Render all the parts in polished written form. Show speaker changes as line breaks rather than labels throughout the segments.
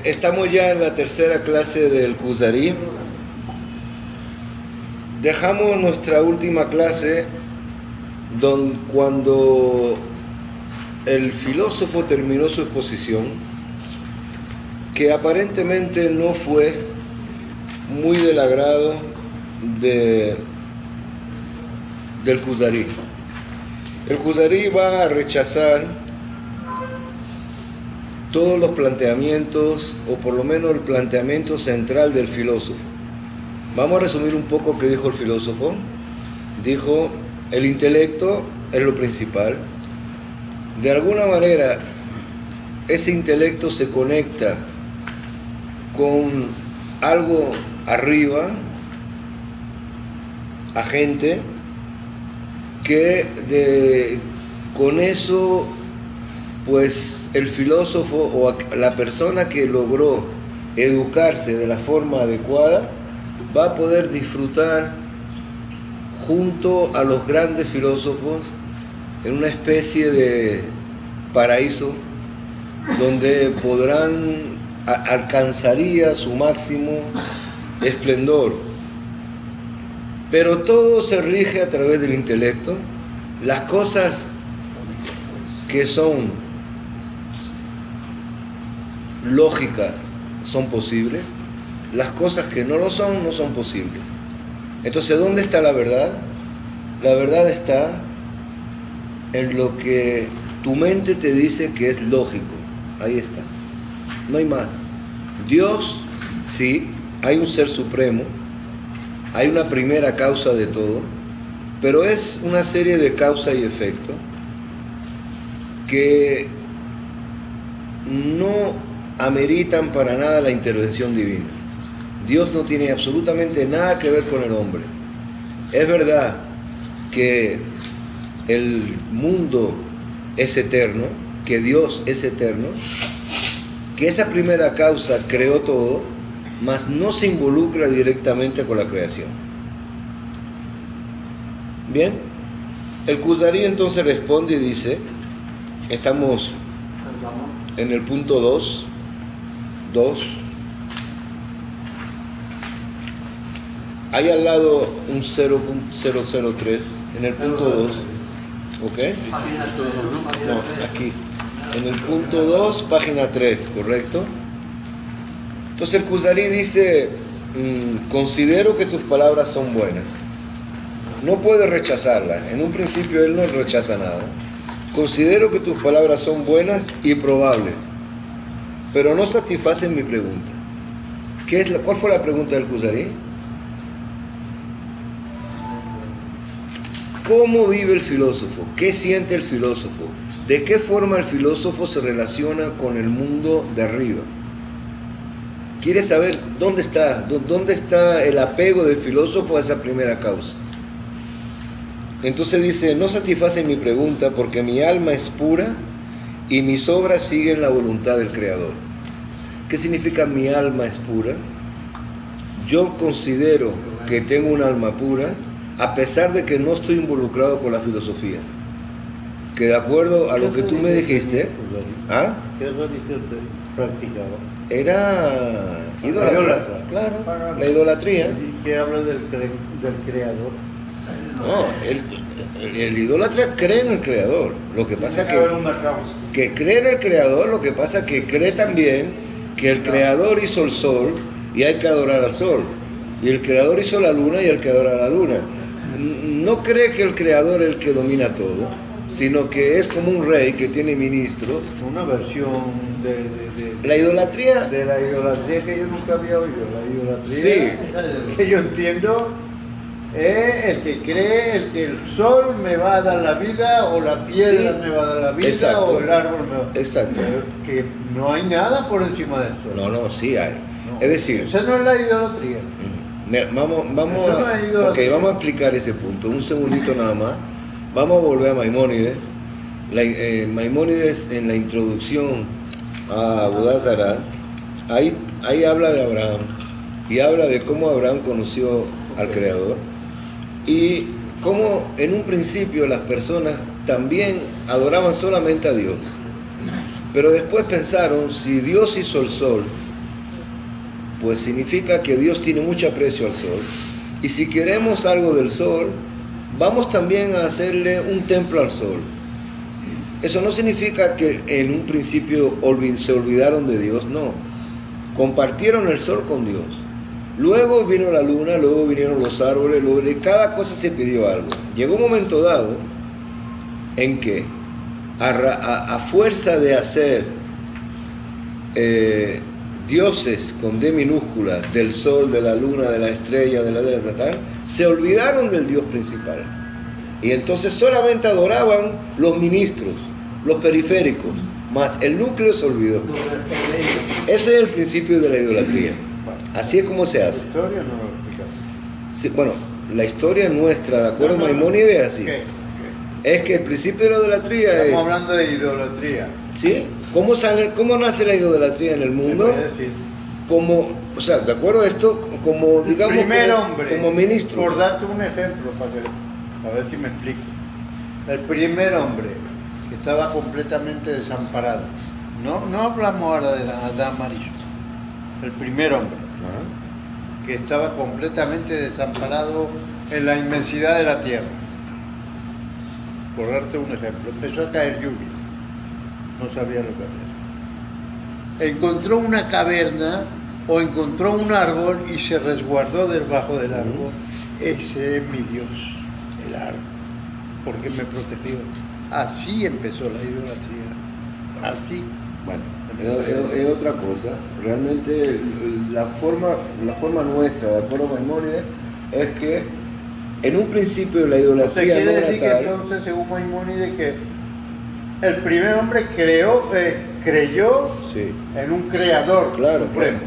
Estamos ya en la tercera clase del Kuzari. Dejamos nuestra última clase cuando el filósofo terminó su exposición, que aparentemente no fue muy del agrado del Kuzari. El Kuzari va a rechazar todos los planteamientos, o por lo menos el planteamiento central del filósofo. Vamos a resumir un poco qué dijo el filósofo. Dijo, el intelecto es lo principal. De alguna manera, ese intelecto se conecta con algo arriba, agente, que con eso, pues el filósofo o la persona que logró educarse de la forma adecuada va a poder disfrutar junto a los grandes filósofos en una especie de paraíso donde alcanzaría su máximo esplendor. Pero todo se rige a través del intelecto. Las cosas que son lógicas son posibles, las cosas que no lo son, no son posibles. Entonces, ¿dónde está la verdad? La verdad está en lo que tu mente te dice que es lógico. Ahí está. No hay más. Dios, sí, hay un ser supremo, hay una primera causa de todo, pero es una serie de causa y efecto que no ameritan para nada la intervención divina. Dios no tiene absolutamente nada que ver con el hombre. Es verdad que el mundo es eterno, que Dios es eterno, que esa primera causa creó todo, mas no se involucra directamente con la creación. Bien, el Kuzari entonces responde y dice, estamos en el punto 2. Hay al lado un 0.003 en el punto 2. ¿Ok? No, aquí. En el punto 2, página 3, ¿correcto? Entonces el Kuzari dice, considero que tus palabras son buenas. No puede rechazarlas. En un principio él no rechaza nada. Considero que tus palabras son buenas y probables, pero no satisfacen mi pregunta. ¿Cuál fue la pregunta del Kuzari? ¿Cómo vive el filósofo? ¿Qué siente el filósofo? ¿De qué forma el filósofo se relaciona con el mundo de arriba? Quiere saber dónde está el apego del filósofo a esa primera causa. Entonces dice, no satisface mi pregunta porque mi alma es pura y mis obras siguen la voluntad del Creador. ¿Qué significa mi alma es pura? Yo considero que tengo un alma pura a pesar de que no estoy involucrado con la filosofía. Que de acuerdo a lo que tú me dijiste, ¿ah?
¿Qué religión practicaba?
Era idólatra, claro, la idolatría.
¿Y qué habla del Creador?
No, el idólatra cree en el Creador. Lo que pasa que cree en el Creador, lo que pasa que cree también que el Creador hizo el sol y hay que adorar al sol. Y el Creador hizo la luna y hay que adorar a la luna. No cree que el Creador es el que domina todo, sino que es como un rey que tiene ministros.
Una versión
la idolatría.
De la idolatría que yo nunca había oído. La idolatría,
sí,
que yo entiendo, es el que cree que el sol me va a dar la vida, o la piedra me va a dar la vida, exacto, o el árbol me va a dar.
Exacto.
Que no hay nada por encima del sol.
No, sí hay.
No.
Es decir,
esa no es la idolatría.
Vamos a explicar ese punto. Un segundito nada más. Vamos a volver a Maimónides. Maimónides, en la introducción a Abudazara, ahí habla de Abraham y habla de cómo Abraham conoció al Creador y cómo en un principio las personas también adoraban solamente a Dios. Pero después pensaron, si Dios hizo el sol, pues significa que Dios tiene mucho aprecio al sol. Y si queremos algo del sol, vamos también a hacerle un templo al sol. Eso no significa que en un principio se olvidaron de Dios, no. Compartieron el sol con Dios. Luego vino la luna, luego vinieron los árboles, luego de cada cosa se pidió algo. Llegó un momento dado en que a fuerza de hacer dioses con D minúscula, del sol, de la luna, de la estrella, de la tal, se olvidaron del Dios principal. Y entonces solamente adoraban los ministros, los periféricos, más el núcleo se olvidó. Ese es el principio de la idolatría. Así es como se hace.
¿La historia no lo explicas?
Sí, bueno, la historia nuestra, de acuerdo a Maimónides, es así. Es que el principio de la idolatría
Estamos hablando de idolatría.
¿Sí? ¿Cómo nace la idolatría en el mundo? Como, o sea, de acuerdo a esto, como digamos, como ministro.
Por darte un ejemplo, para ver si me explico. El primer hombre que estaba completamente desamparado. No hablamos ahora de Adán Marisol. El primer hombre que estaba completamente desamparado en la inmensidad de la tierra. Por darte un ejemplo, empezó a caer lluvia. No sabía lo que hacer. Encontró una caverna o encontró un árbol y se resguardó debajo del árbol. Ese es mi Dios, el árbol, porque me protegió. Así empezó la idolatría. Así.
Bueno, es otra cosa. Realmente la forma nuestra, de acuerdo a Maimónides, es que en un principio la idolatría
quiere
no era
decir que
tal.
entonces, según Maimónides, que el primer hombre creyó
Sí.
en un creador supremo.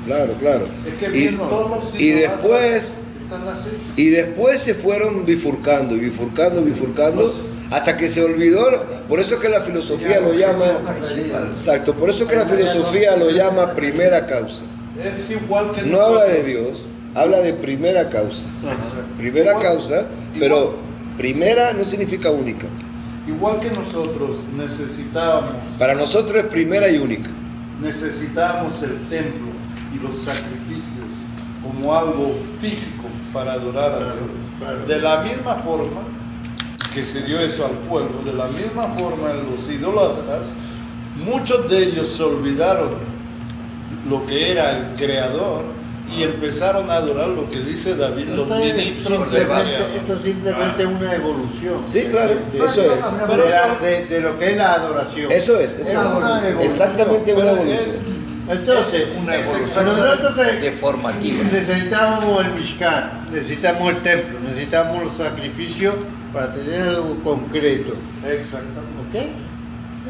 Claro.
Es que bien, todos los
Y
idólatras
después se fueron bifurcando, hasta que se olvidó. Por eso es que la filosofía lo llama, exacto, por eso es que la filosofía lo llama primera causa.
es igual que
No habla de Dios, habla de primera causa. Primera causa, pero primera no significa única.
Igual que nosotros
Para nosotros es primera y única.
necesitábamos el templo y los sacrificios como algo físico para adorar a Dios. De la misma forma que se dio eso al pueblo, de la misma forma los idólatras, muchos de ellos se olvidaron lo que era el creador y empezaron a adorar lo que dice David, los ministros del creador.
Esto es simplemente una evolución.
Sí, claro, eso es.
De lo que es la adoración.
Eso es.
Es una evolución.
Exactamente una evolución.
Entonces, nosotros
deformativa.
necesitamos el Mishkan, necesitamos el templo, necesitamos los sacrificios para tener algo concreto.
Exactamente.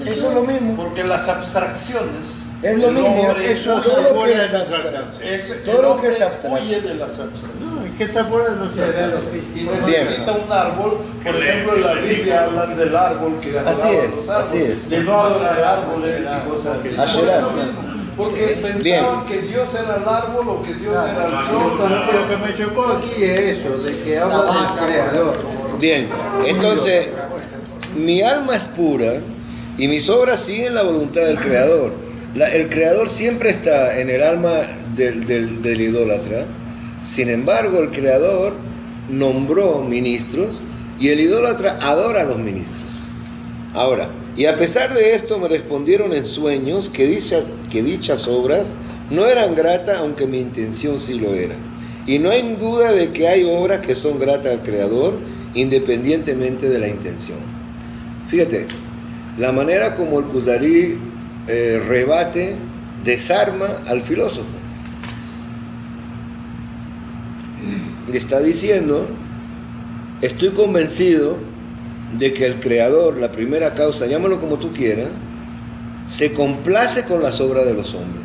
¿Ok?
Eso es lo mismo.
Porque las abstracciones,
Es lo
el
mismo.
hombre
Eso
Todo lo
fuera
que
de
es
las
abstracto.
abstracciones.
Todo lo que
es
es abstracto.
huye de las abstracciones.
No, es que está fuera de nuestra realidad.
Y necesita un árbol, por ejemplo en la Biblia hablan del árbol que adoraba
Así es,
los árboles,
así es.
de no adorar árboles y cosas así.
Así
Por
es.
eso mismo, porque pensaban que Dios era el árbol o que Dios era el sol.
Lo que me chocó aquí es eso, de que habla del creador.
Bien, entonces, mi alma es pura y mis obras siguen la voluntad del Creador. El Creador siempre está en el alma del idólatra. Sin embargo, el Creador nombró ministros y el idólatra adora a los ministros. Ahora, y a pesar de esto me respondieron en sueños que dichas obras no eran gratas, aunque mi intención sí lo era. Y no hay duda de que hay obras que son gratas al Creador, independientemente de la intención. Fíjate, la manera como el Kuzari rebate, desarma al filósofo. Le está diciendo, estoy convencido de que el Creador, la primera causa, llámalo como tú quieras, se complace con las obras de los hombres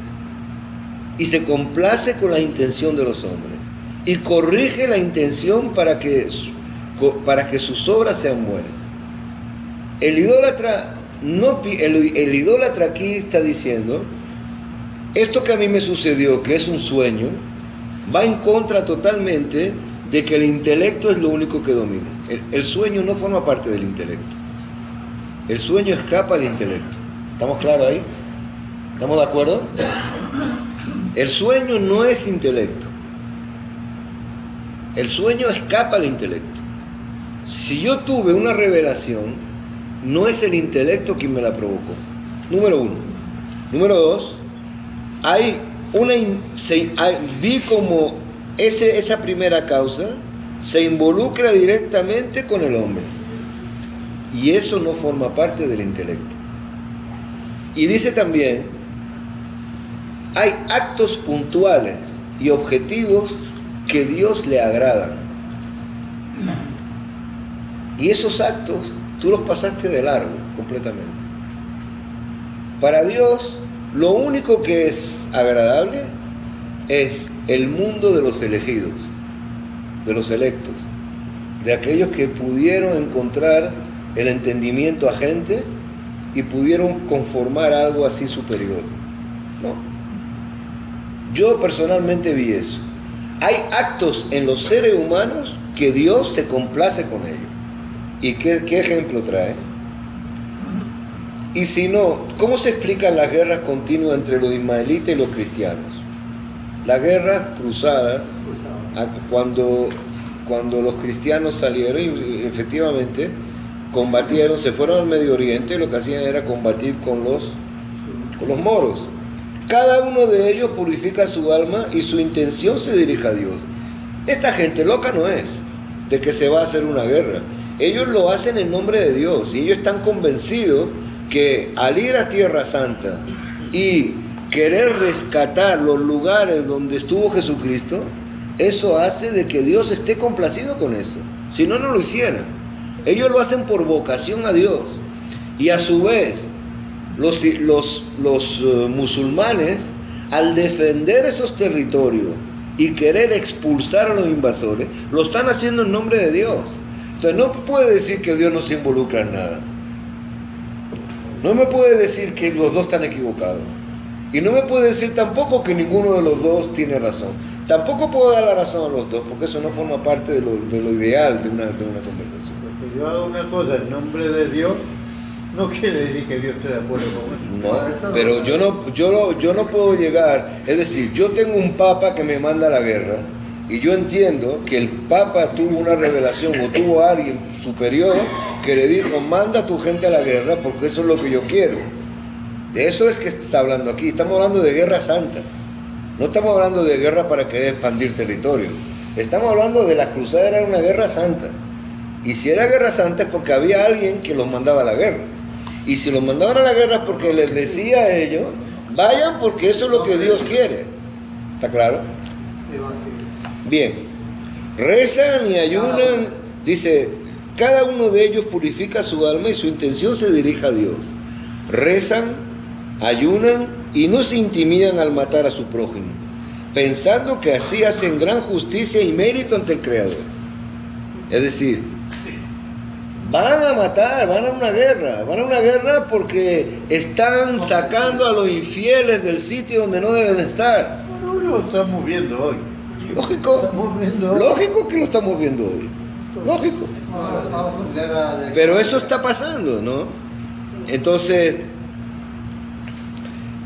y se complace con la intención de los hombres y corrige la intención para que sus obras sean buenas. El idólatra el idólatra aquí está diciendo, esto que a mí me sucedió, que es un sueño, va en contra totalmente de que el intelecto es lo único que domina. El sueño no forma parte del intelecto. El sueño escapa al intelecto. ¿Estamos claros ahí? ¿Estamos de acuerdo? El sueño no es intelecto. El sueño escapa al intelecto. Si yo tuve una revelación, no es el intelecto quien me la provocó. Número uno. Número dos, vi como esa primera causa se involucra directamente con el hombre. Y eso no forma parte del intelecto. Y dice también, hay actos puntuales y objetivos que Dios le agradan. Y esos actos tú los pasaste de largo completamente. Para Dios, lo único que es agradable es el mundo de los elegidos, de los electos, de aquellos que pudieron encontrar el entendimiento agente y pudieron conformar algo así superior. ¿No? Yo personalmente vi eso. Hay actos en los seres humanos que Dios se complace con ellos. ¿Y qué ejemplo trae? Y si no, ¿cómo se explican las guerras continuas entre los ismaelitas y los cristianos? La guerra cruzada, cuando los cristianos salieron y efectivamente combatieron, se fueron al Medio Oriente, lo que hacían era combatir con los moros. Cada uno de ellos purifica su alma y su intención se dirige a Dios. Esta gente loca no es de que se va a hacer una guerra. Ellos lo hacen en nombre de Dios y ellos están convencidos que al ir a Tierra Santa y querer rescatar los lugares donde estuvo Jesucristo, eso hace de que Dios esté complacido con eso. Si no, no lo hicieran. Ellos lo hacen por vocación a Dios. Y a su vez, los musulmanes, al defender esos territorios y querer expulsar a los invasores, lo están haciendo en nombre de Dios. Entonces no puede decir que Dios no se involucra en nada. No me puede decir que los dos están equivocados. Y no me puede decir tampoco que ninguno de los dos tiene razón. Tampoco puedo dar la razón a los dos, porque eso no forma parte de lo ideal de una conversación.
Porque yo hago una cosa en nombre de Dios, no quiere decir que Dios esté de acuerdo con eso.
No, pero yo no puedo llegar, es decir, yo tengo un papa que me manda a la guerra, y yo entiendo que el papa tuvo una revelación o tuvo a alguien superior que le dijo, manda a tu gente a la guerra porque eso es lo que yo quiero. De eso es que está hablando aquí. Estamos hablando de guerra santa. No estamos hablando de guerra para querer expandir territorio. Estamos hablando de la cruzada, era una guerra santa. Y si era guerra santa es porque había alguien que los mandaba a la guerra. Y si los mandaban a la guerra es porque les decía a ellos, vayan porque eso es lo que Dios quiere. ¿Está claro? Bien. Rezan y ayunan. Dice, cada uno de ellos purifica su alma y su intención se dirige a Dios. Rezan, ayunan y no se intimidan al matar a su prójimo, pensando que así hacen gran justicia y mérito ante el Creador. Es decir, van a matar, van a una guerra porque están sacando a los infieles del sitio donde no deben de estar.
No lo estamos viendo hoy.
Lógico que lo estamos viendo hoy. Lógico. Pero eso está pasando, ¿no? Entonces,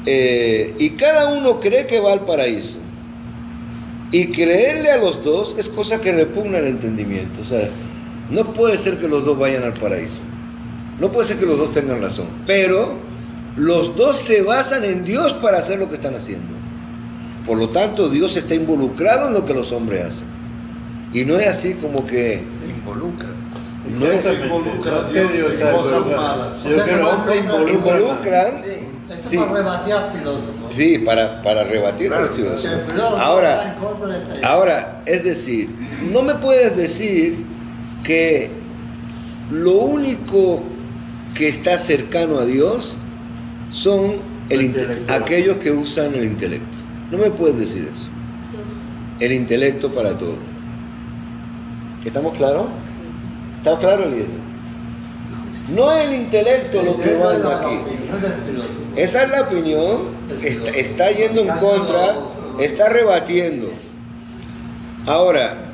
y cada uno cree que va al paraíso. Y creerle a los dos es cosa que repugna el entendimiento. O sea, no puede ser que los dos vayan al paraíso. No puede ser que los dos tengan razón. Pero los dos se basan en Dios para hacer lo que están haciendo. Por lo tanto, Dios está involucrado en lo que los hombres hacen. Y no es así como que
Involucra.
no es,
Involucra a Dios en cosas malas.
Yo que los hombres
involucran,
Es
sí,
para rebatir al filósofo.
sí, para rebatir al filósofo.
El filósofo
Ahora,
está en contra de esta idea.
Ahora, es decir, no me puedes decir que lo único que está cercano a Dios son aquellos que usan el intelecto. No me puedes decir eso. El intelecto para todo. ¿Estamos claros? ¿Está claro, Eliezer? No es el intelecto lo que
Esa es
manda
la
aquí.
opinión del filósofo.
Esa es la opinión que está yendo en contra, está rebatiendo. Ahora,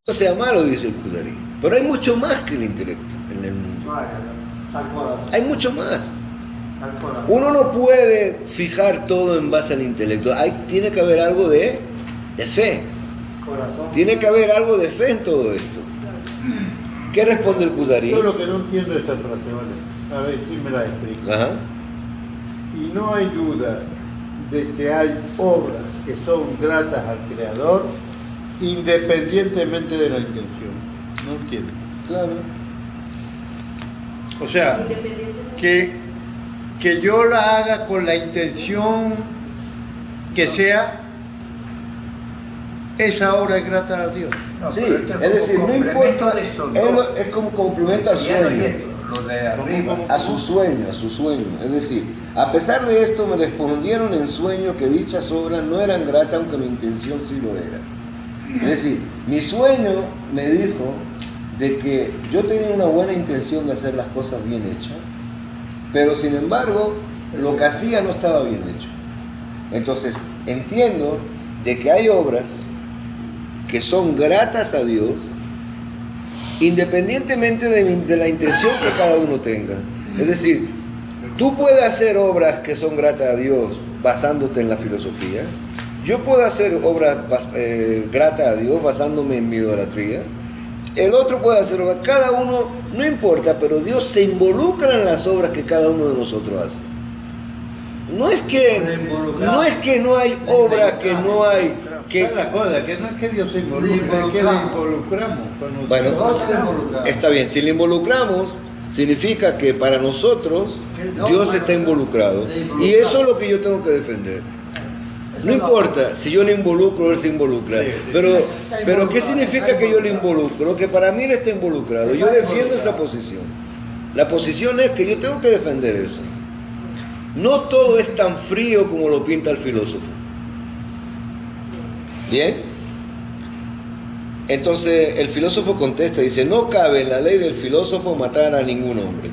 no sea malo, dice el Kudari, pero hay mucho más que el intelecto en el mundo.
Al corazón.
Hay mucho más.
Al corazón.
Uno no puede fijar todo en base al intelecto. Tiene que haber algo de fe.
Corazón.
Tiene que haber algo de fe en todo esto. ¿Qué responde el Kudarí?
Yo lo que no entiendo es esta frase, ¿vale? A ver si me la explico.
Ajá.
Y no hay duda de que hay obras que son gratas al Creador independientemente de la intención. No entiendo.
Claro.
O sea, que yo la haga con la intención que sea, esa obra es grata a Dios.
No,
Sí,
pero este
es decir, no
complemento
importa,
de esos
es,
dos.
es como complemento al
Cielo y
sueño.
esto, lo de arriba.
A su sueño, a su sueño. Es decir, a pesar de esto me respondieron en sueño que dichas obras no eran gratas aunque mi intención sí lo era. Es decir, mi sueño me dijo de que yo tenía una buena intención de hacer las cosas bien hechas, pero sin embargo lo que hacía no estaba bien hecho. Entonces entiendo de que hay obras que son gratas a Dios independientemente de la intención que cada uno tenga. Es decir, tú puedes hacer obras que son gratas a Dios basándote en la filosofía. Yo puedo hacer obras gratas a Dios basándome en mi idolatría. El otro puede hacer obras, cada uno, no importa, pero Dios se involucra en las obras que cada uno de nosotros hace. No es que no hay obra que no hay que...
La cosa, que no es que Dios se involucre, es que le involucramos con nosotros.
Bueno,
Nosotros involucrados.
está bien, si le involucramos, significa que para nosotros Dios está involucrado. Y eso es lo que yo tengo que defender. No importa si yo le involucro o él se involucra, pero ¿qué significa que yo le involucro? Que para mí él está involucrado. Yo defiendo esa posición. La posición es que yo tengo que defender eso. No todo es tan frío como lo pinta el filósofo. ¿Bien? Entonces el filósofo contesta, dice, no cabe en la ley del filósofo matar a ningún hombre,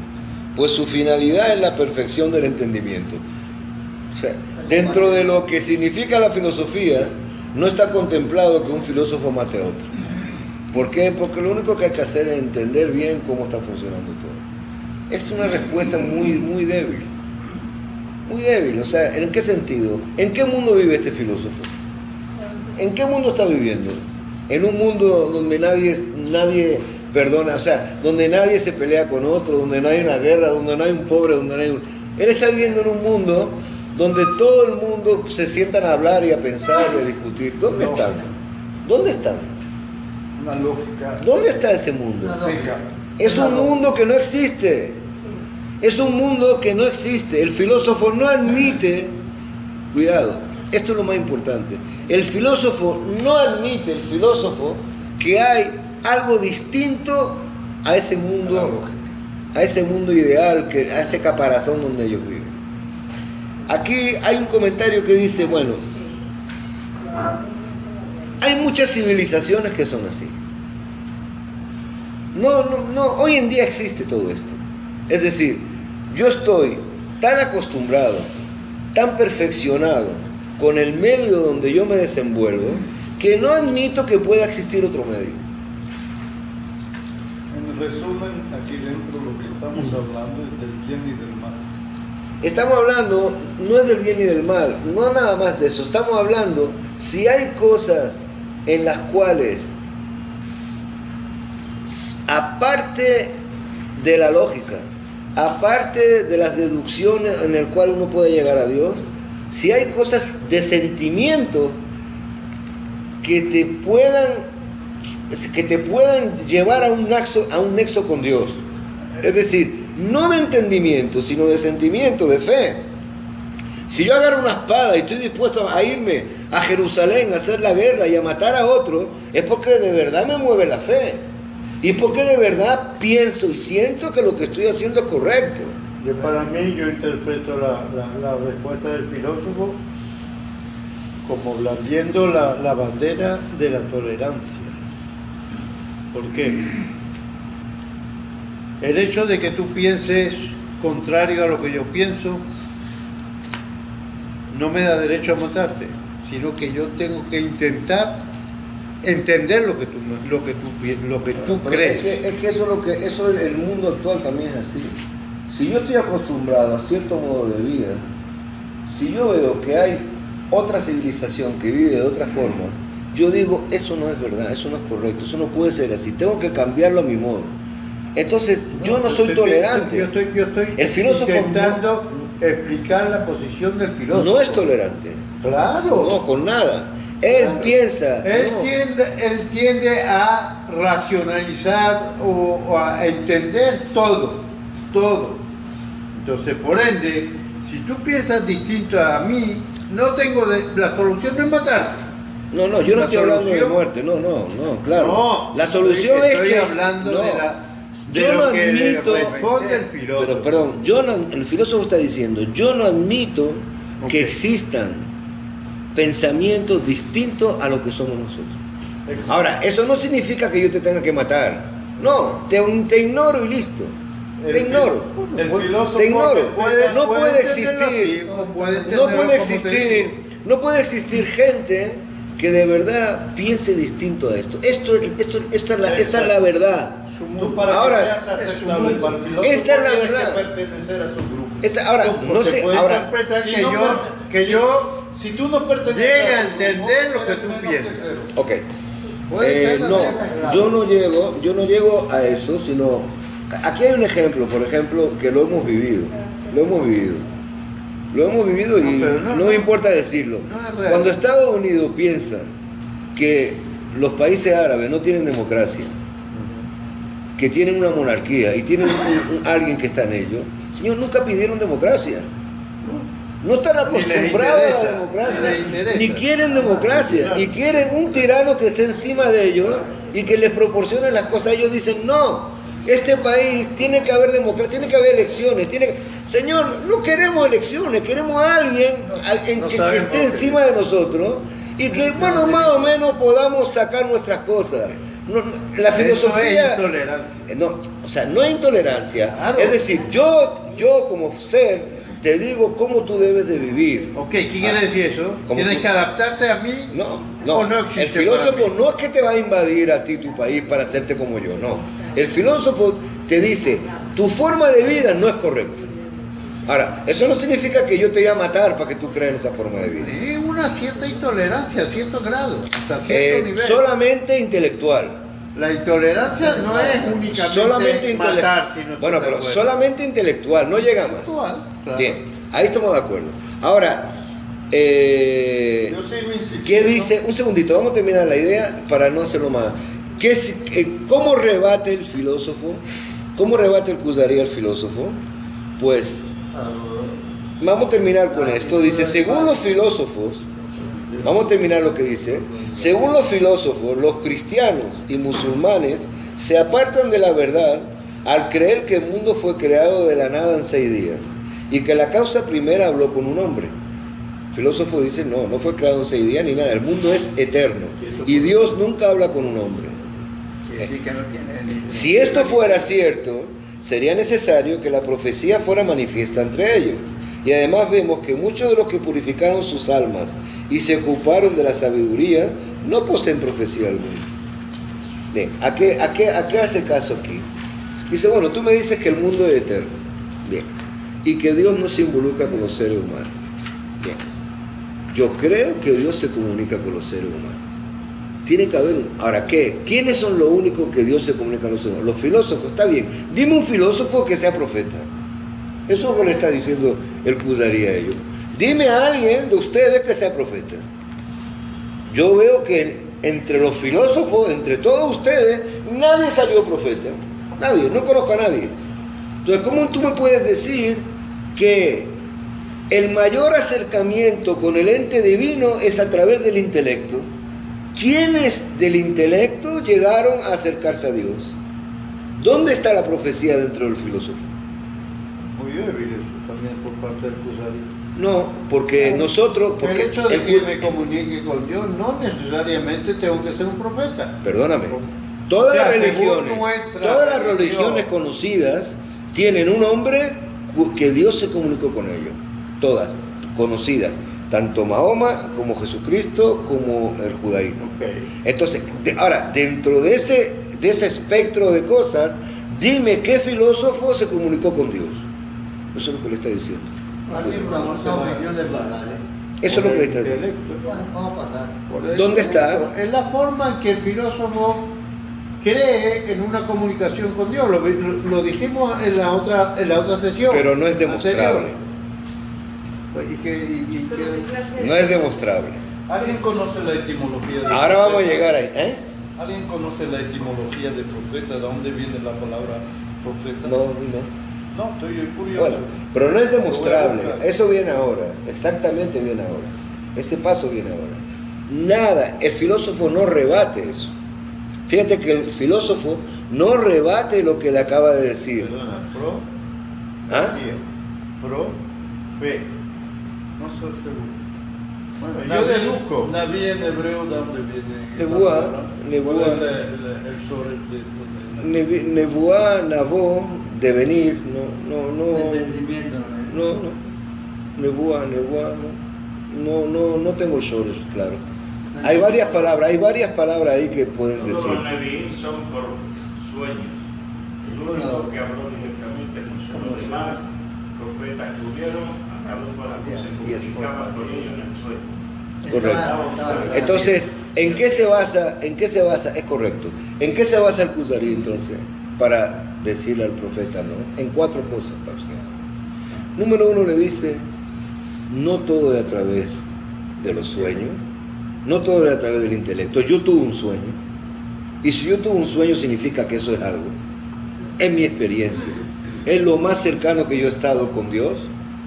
pues su finalidad es la perfección del entendimiento. O sea, dentro de lo que significa la filosofía, no está contemplado que un filósofo mate a otro. ¿Por qué? Porque lo único que hay que hacer es entender bien cómo está funcionando todo. Es una respuesta muy, muy débil. Muy débil. O sea, ¿en qué sentido? ¿En qué mundo vive este filósofo? ¿En qué mundo está viviendo? En un mundo donde nadie perdona, o sea, donde nadie se pelea con otro, donde no hay una guerra, donde no hay un pobre, donde no hay un... Él está viviendo en un mundo donde todo el mundo se sientan a hablar y a pensar y a discutir. ¿Dónde están? ¿Dónde están?
Una lógica
¿Dónde está ese mundo?
seca.
Es un mundo que no existe. Es un mundo que no existe. El filósofo no admite, cuidado, esto es lo más importante, el filósofo no admite, el filósofo, que hay algo distinto a ese mundo ideal, a ese caparazón donde ellos viven. Aquí hay un comentario que dice, bueno, hay muchas civilizaciones que son así. No, hoy en día existe todo esto. Es decir, yo estoy tan acostumbrado, tan perfeccionado con el medio donde yo me desenvuelvo, que no admito que pueda existir otro medio.
En resumen, aquí dentro lo que estamos hablando es del bien y del mal.
Estamos hablando, no es del bien y del mal, no nada más de eso, estamos hablando si hay cosas en las cuales, aparte de la lógica, aparte de las deducciones en el cual uno puede llegar a Dios, si hay cosas de sentimiento que te puedan llevar a un nexo con Dios. Es decir, no de entendimiento, sino de sentimiento, de fe. Si yo agarro una espada y estoy dispuesto a irme a Jerusalén a hacer la guerra y a matar a otro, es porque de verdad me mueve la fe. Y porque de verdad pienso y siento que lo que estoy haciendo es correcto.
Para mí, yo interpreto la respuesta del filósofo como blandiendo la bandera de la tolerancia. ¿Por qué? El hecho de que tú pienses contrario a lo que yo pienso no me da derecho a matarte, sino que yo tengo que intentar entender lo que tú crees.
Es que eso es el mundo actual también es así. Si yo estoy acostumbrado a cierto modo de vida, si yo veo que hay otra civilización que vive de otra forma, yo digo, eso no es verdad, eso no es correcto, eso no puede ser así, tengo que cambiarlo a mi modo. Entonces, yo no soy tolerante.
Yo estoy
El filósofo
intentando explicar la posición del filósofo.
no es tolerante.
Claro.
No, con nada. Él piensa.
Él
no.
tiende a racionalizar o a entender todo. Entonces, por ende, si tú piensas distinto a mí, no tengo la solución de matarte.
No, yo no
La
estoy hablando de
solución-
muerte, no, claro.
No,
la solución es
estoy
que.
hablando
no,
de
yo
lo
no
que
admito.
responde el filósofo.
Pero, perdón, el filósofo está diciendo, yo no admito
Ok.
que existan pensamientos distintos a lo que somos nosotros.
Exacto.
Ahora, eso no significa que yo te tenga que matar. No, te ignoro y listo. Te ignoro.
El filósofo
Te ignoro.
Puede-
No
puede
puede
entenderlo así,
existir.
o puede
No
entenderlo
puede
como te
existir.
digo.
No puede existir gente que de verdad piense distinto a esto. Esta es la verdad.
Tú para
Ahora,
que seas aceptable para el filósofo
esta es la
tienes
verdad.
que pertenecer a su grupo.
Ahora,
Como
no
se
sé,
puede
ahora,
interpretar
si
que
no
yo,
per- si-
yo
Si tú no perteneces
llegue a
su grupo,
entender lo que
eres
tú
menos
piensas.
que cero.
ok.
Puede ser
No, yo no llego a eso, sino aquí hay un ejemplo, por ejemplo, que lo hemos vivido y
No, pero no,
no me importa decirlo.
no es real.
Cuando Estados Unidos piensa que los países árabes no tienen democracia, que tienen una monarquía y tienen alguien que está en ello, señor, nunca pidieron democracia. No están acostumbrados a
interesa,
la democracia,
ni les interesa.
ni quieren democracia, y quieren un tirano que esté encima de ellos y que les proporcione las cosas. Ellos dicen, no, este país tiene que haber democracia, tiene que haber elecciones. Señor, no queremos elecciones, queremos a alguien que esté encima de nosotros y que, bueno, más o menos podamos sacar nuestras cosas. La filosofía...
Eso es intolerancia.
No, o sea, no hay intolerancia.
Claro.
Es decir, yo como ser te digo cómo tú debes de vivir.
Ok, ¿qué quiere decir eso?
¿Cómo
¿Tienes
tú?
que adaptarte a mí?
No,
¿O no existe
el filósofo
para mí?
no es que te va a invadir a ti tu país para hacerte como yo, no. El filósofo te dice, tu forma de vida no es correcta. Ahora, eso no significa que yo te voy a matar para que tú creas en esa forma de vida.
Sí, una cierta intolerancia a cierto grado, hasta cierto nivel.
Solamente intelectual.
La intolerancia no es únicamente
Solamente
matar,
intelectual.
sino
Bueno, pero solamente intelectual, no llega más.
Intelectual, claro.
Bien, ahí estamos de acuerdo. Ahora,
Yo sigo insistiendo.
¿qué dice? Un segundito, vamos a terminar la idea para no hacerlo más. ¿Cómo rebate el filósofo? ¿Cómo rebate el Kuzari al filósofo? Pues vamos a terminar con esto. Dice, según los filósofos, vamos a terminar lo que dice. Según los filósofos, los cristianos y musulmanes se apartan de la verdad al creer que el mundo fue creado de la nada en 6 días y que la causa primera habló con un hombre. El filósofo dice, no fue creado en 6 días ni nada, el mundo es eterno y Dios nunca habla con un hombre.
Quiere decir que no tiene
Si esto fuera cierto, sería necesario que la profecía fuera manifiesta entre ellos. Y además vemos que muchos de los que purificaron sus almas y se ocuparon de la sabiduría no poseen profecía alguna. Bien, ¿a qué hace caso aquí? Dice, bueno, tú me dices que el mundo es eterno. Bien. Y que Dios no se involucra con los seres humanos. Bien. Yo creo que Dios se comunica con los seres humanos. Tiene que haber un... Ahora, ¿qué? ¿Quiénes son los únicos que Dios se comunica con los seres humanos? Los filósofos, está bien. Dime un filósofo que sea profeta. Eso es lo que le está diciendo el Kuzari a ellos. Dime a alguien de ustedes que sea profeta. Yo veo que entre los filósofos, entre todos ustedes, nadie salió profeta. Nadie, no conozco a nadie. Entonces, ¿cómo tú me puedes decir que el mayor acercamiento con el ente divino es a través del intelecto? ¿Quiénes del intelecto llegaron a acercarse a Dios? ¿Dónde está la profecía dentro del filósofo?
Muy débil eso también por parte del Kuzari.
No, porque nosotros...
El
Porque
hecho de
el-
que me comunique con Dios no necesariamente tengo que ser un profeta.
Perdóname, todas
O sea,
las
según
religiones,
nuestra
todas las
religión.
religiones conocidas tienen un hombre que Dios se comunicó con ellos, todas conocidas, tanto Mahoma como Jesucristo como el judaísmo.
Ok.
Entonces, ahora, dentro de ese espectro de cosas, dime qué filósofo se comunicó con Dios. Eso es lo que le está diciendo.
Alguien preguntó millones de dólares.
Eso es lo que le está diciendo.
Bueno, vamos a pasar.
¿Dónde está?
Es la forma en que el filósofo cree en una comunicación con Dios. Lo dijimos en la otra sesión.
Pero no es demostrable.
anterior.
No es demostrable.
¿Alguien conoce la etimología de
Ahora vamos a
profeta?
llegar ahí. ¿Eh?
¿Alguien conoce la etimología de profeta? ¿De dónde viene la palabra profeta?
No.
No, estoy curioso.
Bueno, pero no es
Lo voy a
demostrable.
buscar.
Eso viene ahora. Exactamente viene ahora. Ese paso viene ahora. Nada. El filósofo no rebate eso. Fíjate que el filósofo no rebate lo que le acaba de decir.
Perdona,
¿Ah?
Fe.
no soy seguro.
Bueno, yo deduzco.
Naví en hebreo, ¿de dónde viene?
Nebuá, Nebuá.
¿Cuál es el short de esto?
Nebuá, Nabó, devenir,
Entendimiento.
Nebuá, no tengo shores, claro. Hay varias palabras ahí que pueden
Todos
decir.
los Nevi'im son por sueños. El único que habló directamente con los demás profetas que hubieron, a Carlos Balaco se comunicaba con ellos en el sueño.
Correcto. Entonces, ¿en qué se basa? Es correcto. ¿En qué se basa el Kuzari entonces? Para decirle al profeta, ¿no? En 4 cosas, básicamente. Número 1 le dice, no todo es a través de los sueños, no todo es a través del intelecto. Yo tuve un sueño, y si yo tuve un sueño significa que eso es algo. Es mi experiencia, es lo más cercano que yo he estado con Dios.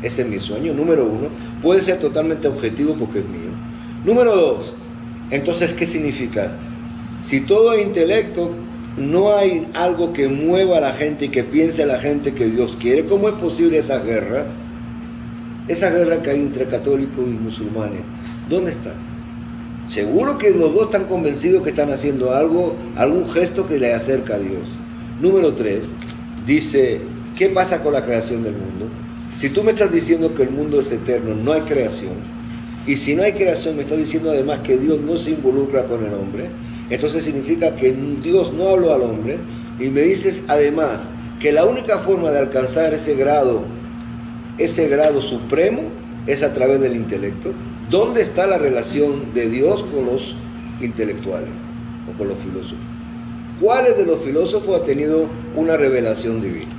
Ese es mi sueño. Número 1, puede ser totalmente objetivo porque es mío. Número 2, entonces, ¿qué significa? Si todo es intelecto, no hay algo que mueva a la gente y que piense a la gente que Dios quiere. ¿Cómo es posible esas guerras? Esa guerra que hay entre católicos y musulmanes, ¿dónde están? Seguro que los dos están convencidos que están haciendo algo, algún gesto que le acerca a Dios. Número 3, dice, ¿qué pasa con la creación del mundo? Si tú me estás diciendo que el mundo es eterno, no hay creación, y si no hay creación, me estás diciendo además que Dios no se involucra con el hombre, entonces significa que Dios no habló al hombre, y me dices además que la única forma de alcanzar ese grado supremo es a través del intelecto. ¿Dónde está la relación de Dios con los intelectuales o con los filósofos? ¿Cuáles de los filósofos ha tenido una revelación divina?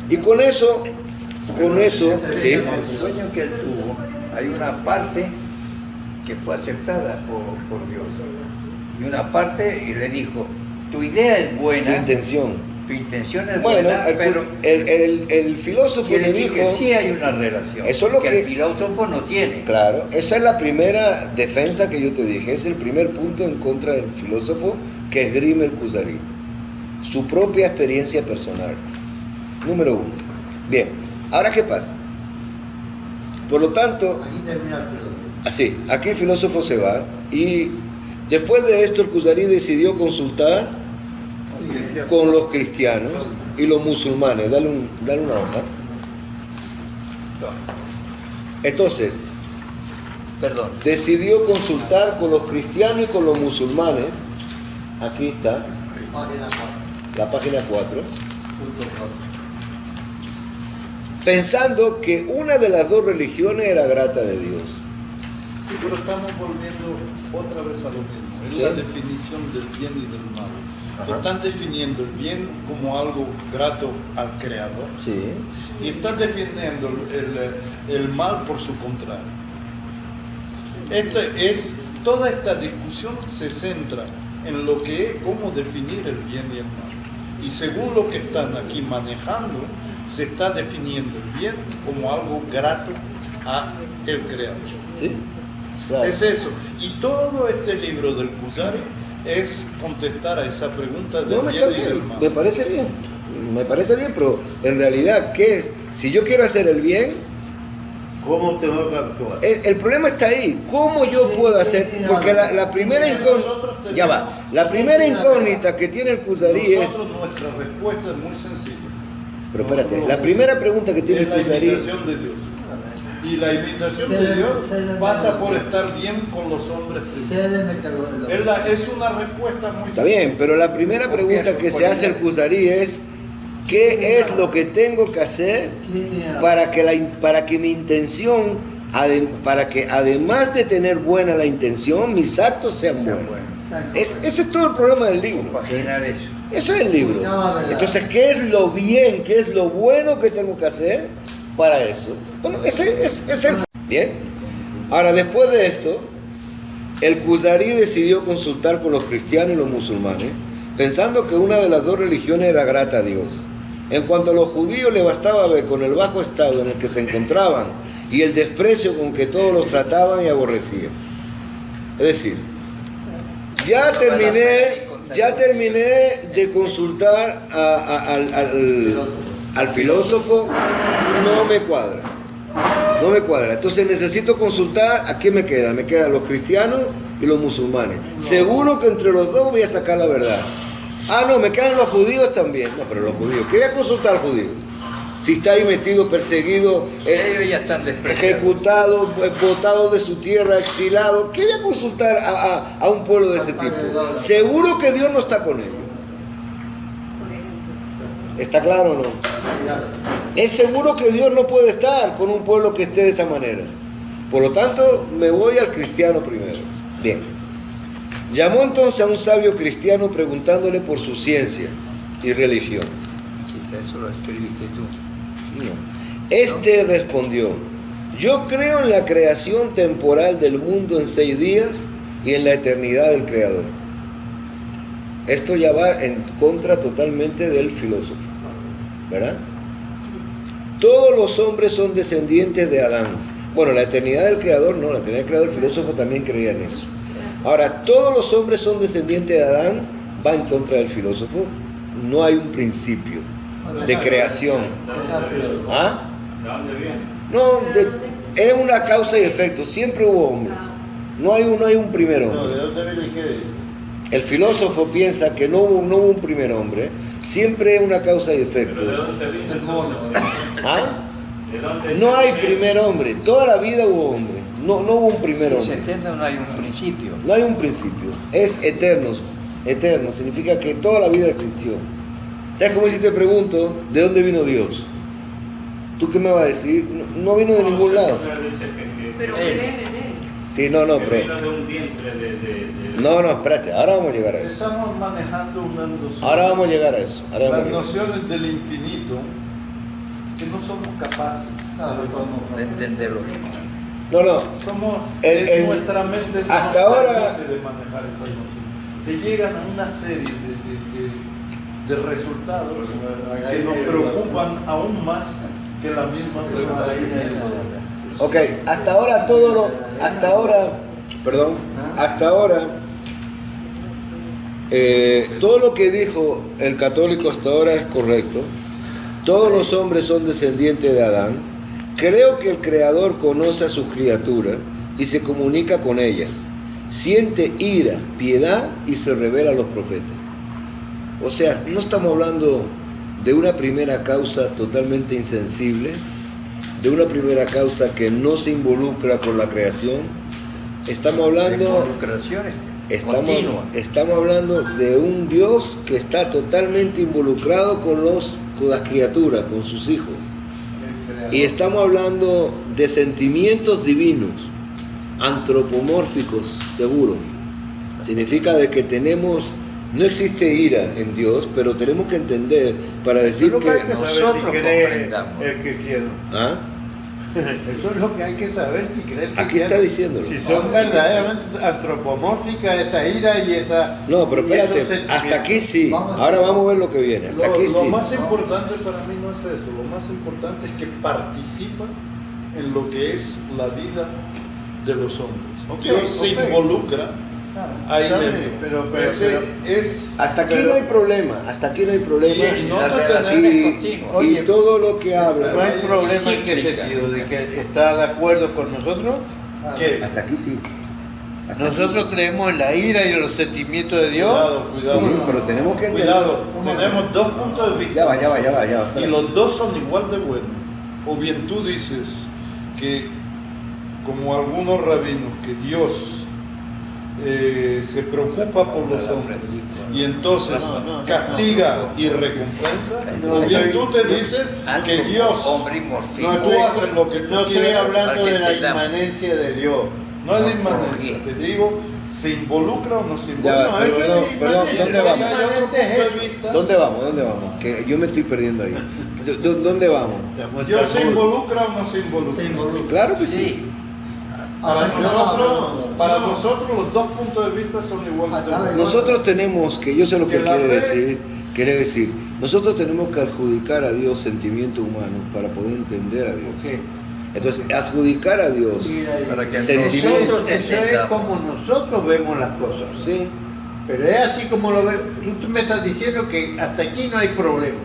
Y con eso, sí.
En el sueño que él tuvo, hay una parte que fue aceptada por Dios. Y una parte, y le dijo, tu idea es
Tu
buena,
intención.
tu intención es
Bueno,
buena, pero
el filósofo
quiere
le
decir
dijo...
que sí hay una relación,
Eso es lo que-
el filósofo no tiene.
Claro, esa es la primera defensa que yo te dije, es el primer punto en contra del filósofo que esgrime el Kuzari. Su propia experiencia personal. Número 1. Bien, ahora ¿qué pasa? Por lo tanto,
Aquí termina el filósofo.
así, aquí el filósofo se va y después de esto el Kuzari decidió consultar con los cristianos y los musulmanes. Dale una hoja. Entonces,
Perdón.
decidió consultar con los cristianos y con los musulmanes. Aquí está,
Página 4.
la página 4.
Punto 2.
Pensando que una de las dos religiones era grata de Dios.
Sí, pero estamos volviendo otra vez a lo mismo. Es
Sí.
la definición del bien y del mal.
Ajá.
Están definiendo el bien como algo grato al Creador
Sí.
y están definiendo el mal por su contrario. Toda esta discusión se centra en lo que es cómo definir el bien y el mal. Y según lo que están aquí manejando, se está definiendo el bien como algo grato a el Creador.
Sí. Claro.
Es eso. Y todo este libro del Kuzari es contestar a esa pregunta del
No,
bien
está
y del
bien,
mal.
me parece bien. Me parece bien, pero en realidad, ¿qué es? Si yo quiero hacer el bien,
¿Cómo tengo que actuar?
el problema está ahí. ¿Cómo yo puedo hacer? Porque la primera incógnita, ya va, la primera incógnita que tiene el Kuzari es,
Nosotros, nuestra respuesta es muy sencilla.
pero espérate, la primera pregunta que tiene el
Es la
Kuzari,
invitación de Dios. Y la invitación de Dios pasa por estar bien con los hombres primero. Es una respuesta muy
está bien, pero la primera pregunta que se hace el Kuzari es, ¿Qué es lo que tengo que hacer para que mi intención, para que además de tener buena la intención, mis actos sean buenos? Ese es todo el problema del libro.
Compaginar eso.
Eso es el libro. Entonces, ¿qué es lo bien, qué es lo bueno que tengo que hacer para eso? Bueno, ese es el... Bien. Ahora, después de esto, el Kuzari decidió consultar con los cristianos y los musulmanes, pensando que una de las dos religiones era grata a Dios. En cuanto a los judíos, le bastaba ver con el bajo estado en el que se encontraban y el desprecio con que todos los trataban y aborrecían. Es decir, ya terminé de consultar al filósofo, no me cuadra. Entonces necesito consultar, ¿a quién me quedan? Me quedan los cristianos y los musulmanes. Seguro que entre los dos voy a sacar la verdad. Ah, no, me quedan los judíos también. No, pero los judíos, ¿qué voy a consultar al judío? Si está ahí metido, perseguido,
Ellos ya están despreciados.
ejecutado, botado de su tierra, exilado, ¿qué voy a consultar a un pueblo de ese tipo? Seguro que Dios no está con ellos. ¿Está claro o no? Es seguro que Dios no puede estar con un pueblo que esté de esa manera. Por lo tanto, me voy al cristiano primero. Bien. Llamó entonces a un sabio cristiano preguntándole por su ciencia y religión.
Eso lo escribiste tú.
No. Este respondió: yo creo en la creación temporal del mundo en 6 días y en la eternidad del Creador. Esto ya va en contra totalmente del filósofo, ¿verdad? Todos los hombres son descendientes de Adán. Bueno, la eternidad del Creador no, la eternidad del Creador, el filósofo también creía en eso. Ahora, todos los hombres son descendientes de Adán, va en contra del filósofo. No hay un principio de creación. ¿Ah?
¿De dónde viene?
No, es una causa y efecto. Siempre hubo hombres. No hay un primer hombre.
¿De dónde viene qué?
El filósofo piensa que no hubo un primer hombre. Siempre es una causa y efecto.
¿Pero de dónde viene el mono?
¿Ah?
¿De dónde
No hay
viene?
primer hombre. Toda la vida hubo hombre. No hubo un primer
Si es
hombre.
eterno, no hay un principio.
No hay un principio. Es eterno. Eterno significa que toda la vida existió. ¿Sabes cómo si te pregunto de dónde vino Dios? ¿Tú qué me vas a decir? No vino de ningún lado.
Pero creen en él.
Sí, no,
Que
pero...
vino de un vientre de...
No, espérate. Ahora vamos a llegar a eso.
Estamos manejando una noción.
Ahora vamos a llegar a eso. Ahora vamos a
Las
llegar.
nociones del infinito que no somos capaces
De entender lo que
No.
somos nuestra mente no
hasta ahora-
permite de manejar esas nociones. Se llegan a una serie de resultados que nos preocupan aún más que la misma pregunta que me hiciste.
Ok, hasta ahora todo lo que dijo el católico hasta ahora es correcto. Todos los hombres son descendientes de Adán. Creo que el Creador conoce a sus criaturas y se comunica con ellas. Siente ira, piedad y se revela a los profetas. O sea, no estamos hablando de una primera causa totalmente insensible, de una primera causa que no se involucra con la creación. Estamos hablando,
involucraciones continuas.
estamos hablando de un Dios que está totalmente involucrado con las criaturas, con sus hijos. Y estamos hablando de sentimientos divinos, antropomórficos, seguro. Significa de que no existe ira en Dios, pero tenemos que entender para decir
Lo que hay
que...
que saber
nosotros
si cree
comprendamos.
el cristiano.
¿Ah?
Eso es lo que hay que saber si cree el
Aquí
cristiano.
está diciéndolo.
Si son verdaderamente antropomórficas esa ira y esa...
No, pero
y esos
espérate,
sentimientos.
hasta aquí sí. Ahora vamos a ver lo que viene. Hasta aquí
Lo
sí.
más importante para mí no es eso, lo más importante es que participa en lo que es la vida de los hombres. Dios se involucra ahí dentro. Ese es,
Hasta aquí no hay problema. Hasta aquí no hay problema.
Y no
La
te
relación
tenemos-
es continua.
Y
Oye,
todo lo que
No
habla.
hay problema en qué
cíclica.
sentido, de que está de acuerdo con nosotros.
¿Qué?
Hasta aquí sí. Hasta
Nosotros creemos en la ira y en los sentimientos de Dios.
Cuidado, cuidado.
Sí, pero tenemos que entender.
Cuidado, tenemos dos puntos de vista.
Ya va.
Y los dos son igual de buenos. O bien tú dices que, como algunos rabinos, que Dios se preocupa por los hombres y entonces castiga y recompensa, o bien tú te dices que Dios, tú haces lo que tú
No estoy
quieras.
hablando de la inmanencia de Dios.
No es inmanencia, te digo, ¿se involucra o no se
Ya,
involucra?
pero no, perdón, ¿dónde vamos?
Hay otro punto de vista.
¿Dónde vamos? ¿Dónde vamos? Que yo me estoy perdiendo ahí. ¿Dónde vamos?
¿Dios se involucra o no se involucra?
Claro que sí.
Para nosotros los dos puntos de vista son iguales.
Nosotros tenemos que, yo sé lo que
Que la
quiere decir, nosotros tenemos que adjudicar a Dios sentimientos humanos para poder entender a Dios. Entonces, adjudicar a Dios
Para que
sentimientos.
nosotros
Eso es como nosotros vemos las cosas.
Sí,
Pero es así como lo ves. Tú me estás diciendo que hasta aquí no hay problema.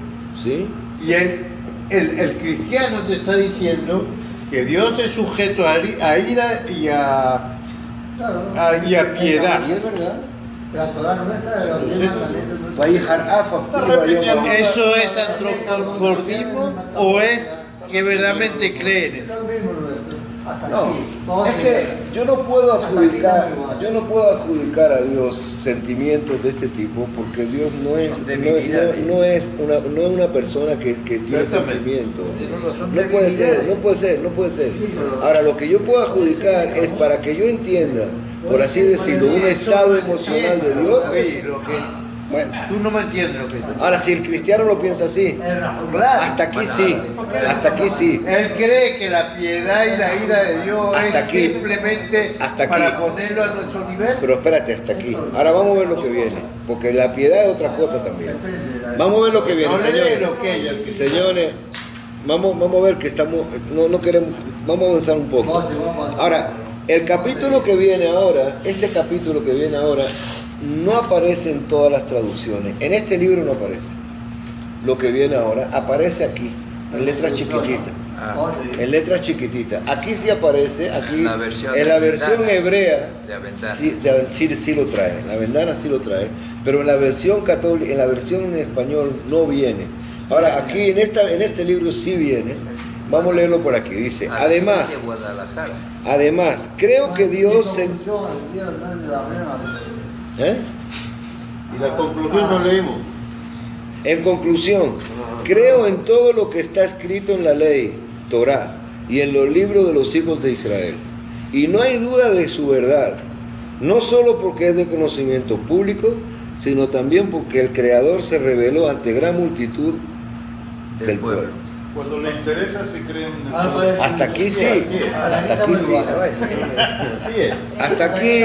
sí.
Y el cristiano te está diciendo que Dios es sujeto a ira y a piedad.
Y es verdad.
Entonces, ¿eso es antropoformismo o es que verdaderamente creen eso?
No, es que yo no puedo adjudicar a Dios sentimientos de este tipo porque Dios no es una persona que tiene sentimientos. No puede ser. Ahora, lo que yo puedo adjudicar es para que yo entienda, por así decirlo, un estado emocional de Dios. Bueno,
Tú no me entiendes lo que estoy
ahora, si el cristiano lo piensa así, hasta aquí sí.
Él cree que la piedad y la ira de Dios
Hasta
es
aquí.
simplemente
Hasta aquí.
para ponerlo a nuestro nivel.
Pero espérate, hasta aquí. Ahora vamos a ver lo que viene, porque la piedad es otra cosa también. Vamos a ver lo que viene,
No le
señores.
dé lo que ella quiere.
Señores, vamos a ver que estamos, no queremos, vamos a avanzar un poco. Ahora, el capítulo que viene ahora, este capítulo que viene ahora, no aparece en todas las traducciones. En este libro no aparece. Lo que viene ahora aparece aquí, en letra chiquitita. En letra chiquitita. Aquí sí aparece, aquí
En la versión
en la
de
versión
Ventana.
hebrea
De Ventana.
sí lo trae. La Ventana sí lo trae, pero en la versión católica, en la versión en español no viene. Ahora aquí en este libro sí viene. Vamos a leerlo por aquí. Dice, además, creo que Dios
Y la conclusión no leímos.
En conclusión, creo en todo lo que está escrito en la ley, Torá, y en los libros de los hijos de Israel. Y no hay duda de su verdad, no solo porque es de conocimiento público, sino también porque el Creador se reveló ante gran multitud del pueblo.
Cuando le interesa se creen en el
Hasta aquí sí, hasta aquí sí. Hasta aquí,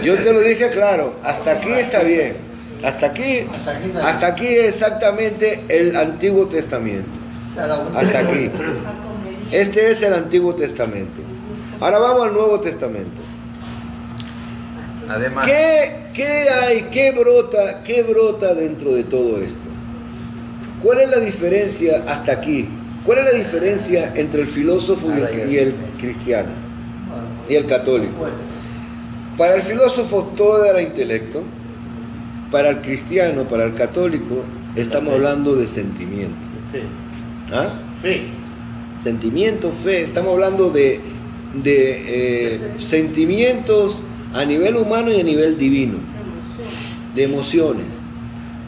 yo te lo dije claro, hasta aquí está bien. Hasta aquí exactamente el Antiguo Testamento. Hasta aquí. Este es el Antiguo Testamento. Ahora vamos al Nuevo Testamento.
Además,
¿Qué hay? ¿Qué brota dentro de todo esto? ¿Cuál es la diferencia hasta aquí? ¿Cuál es la diferencia entre el filósofo y el cristiano? Y el católico. Para el filósofo todo era intelecto. Para el cristiano, para el católico, estamos hablando de sentimiento. ¿Ah?
Fe.
Sentimiento, fe. Estamos hablando de sentimientos a nivel humano y a nivel divino. De emociones.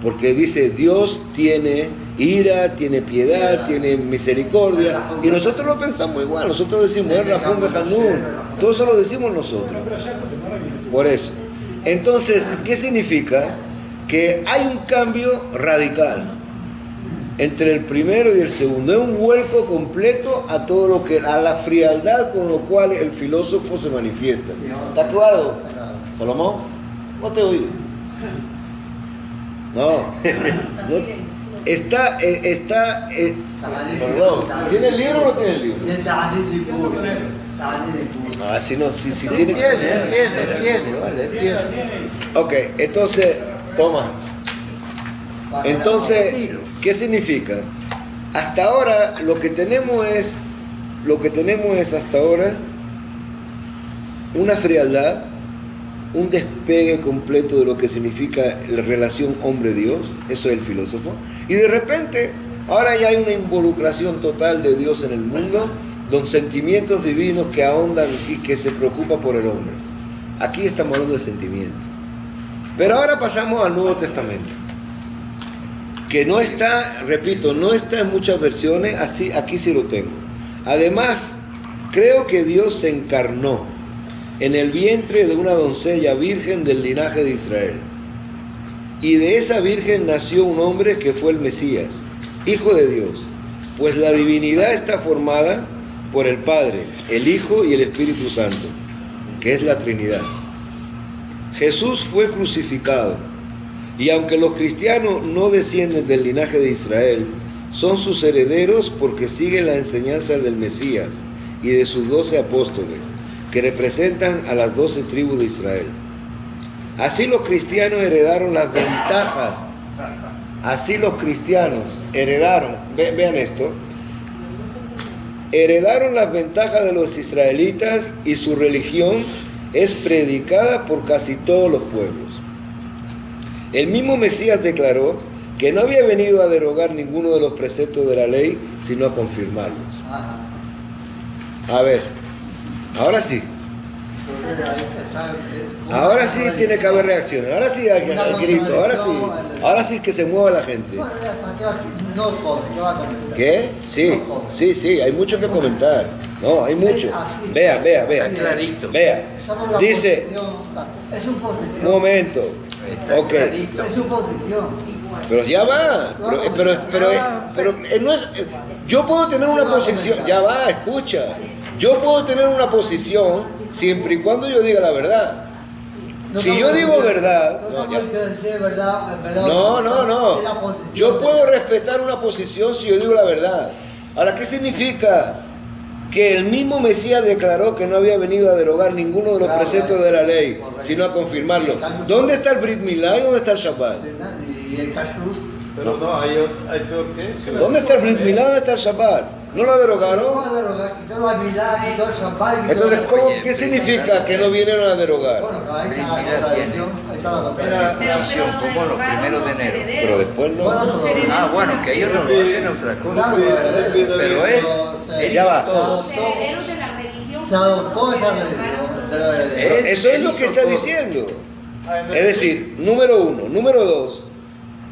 Porque dice, Dios tiene ira, tiene piedad, tiene misericordia. Y nosotros lo pensamos igual. Nosotros decimos, Rafón Bejanún. Todo eso lo decimos nosotros. Por eso. Entonces, ¿qué significa? Que hay un cambio radical entre el primero y el segundo. Es un vuelco completo a todo lo que, a la frialdad con lo cual el filósofo se manifiesta. ¿Está claro, Salomón? No te oigo. No. Está, perdón. ¿Tiene el libro o no tiene el libro? Ah, si no, si tiene.
Tiene.
Ok, entonces, toma. Entonces, ¿qué significa? Hasta ahora lo que tenemos es hasta ahora una frialdad, un despegue completo de lo que significa la relación hombre-Dios, eso es el filósofo, y de repente ahora ya hay una involucración total de Dios en el mundo, con sentimientos divinos que ahondan y que se preocupa por el hombre. Aquí estamos hablando de sentimiento. Pero ahora pasamos al Nuevo Testamento, que no está, repito, no está en muchas versiones, así, aquí sí lo tengo. Además, creo que Dios se encarnó en el vientre de una doncella virgen del linaje de Israel. Y de esa virgen nació un hombre que fue el Mesías, Hijo de Dios, pues la divinidad está formada por el Padre, el Hijo y el Espíritu Santo, que es la Trinidad. Jesús fue crucificado, y aunque los cristianos no descienden del linaje de Israel, son sus herederos porque siguen la enseñanza del Mesías y de sus 12 apóstoles, que representan a las 12 tribus de Israel. Así los cristianos heredaron las ventajas. Así los cristianos heredaron, vean esto, heredaron las ventajas de los israelitas y su religión es predicada por casi todos los pueblos. El mismo Mesías declaró que no había venido a derogar ninguno de los preceptos de la ley, sino a confirmarlos. A ver, ahora sí. Ahora sí tiene que haber reacciones. Ahora sí hay grito. Ahora sí que se mueva la gente. ¿Qué? Sí, sí, sí, hay mucho que comentar. No, hay mucho. Vea. Vea. Dice, un momento. Ok. Pero ya va. Pero no es, yo puedo tener una posición. Ya va, escucha. Yo puedo tener una posición siempre y cuando yo diga la verdad. Si yo digo verdad, no. Yo puedo respetar una posición si yo digo la verdad. Ahora, ¿qué significa? Que el mismo Mesías declaró que no había venido a derogar ninguno de los preceptos de la ley, sino a confirmarlo. ¿Dónde está el Brit Milá y dónde está el Shabbat?
Pero no, hay peor que eso.
¿Dónde está el Brit Milá y dónde está el Shabbat? ¿No lo derogaron? Entonces, ¿qué significa que no vinieron a derogar?
Era nación como los primeros de enero.
Pero después no.
Ah, bueno, que ellos no lo hacen otra cosa. Pero él
Ya va.
Los herederos de la religión.
Se adoptó esa religión.
Eso es lo que está diciendo. Es decir, número uno. Número dos,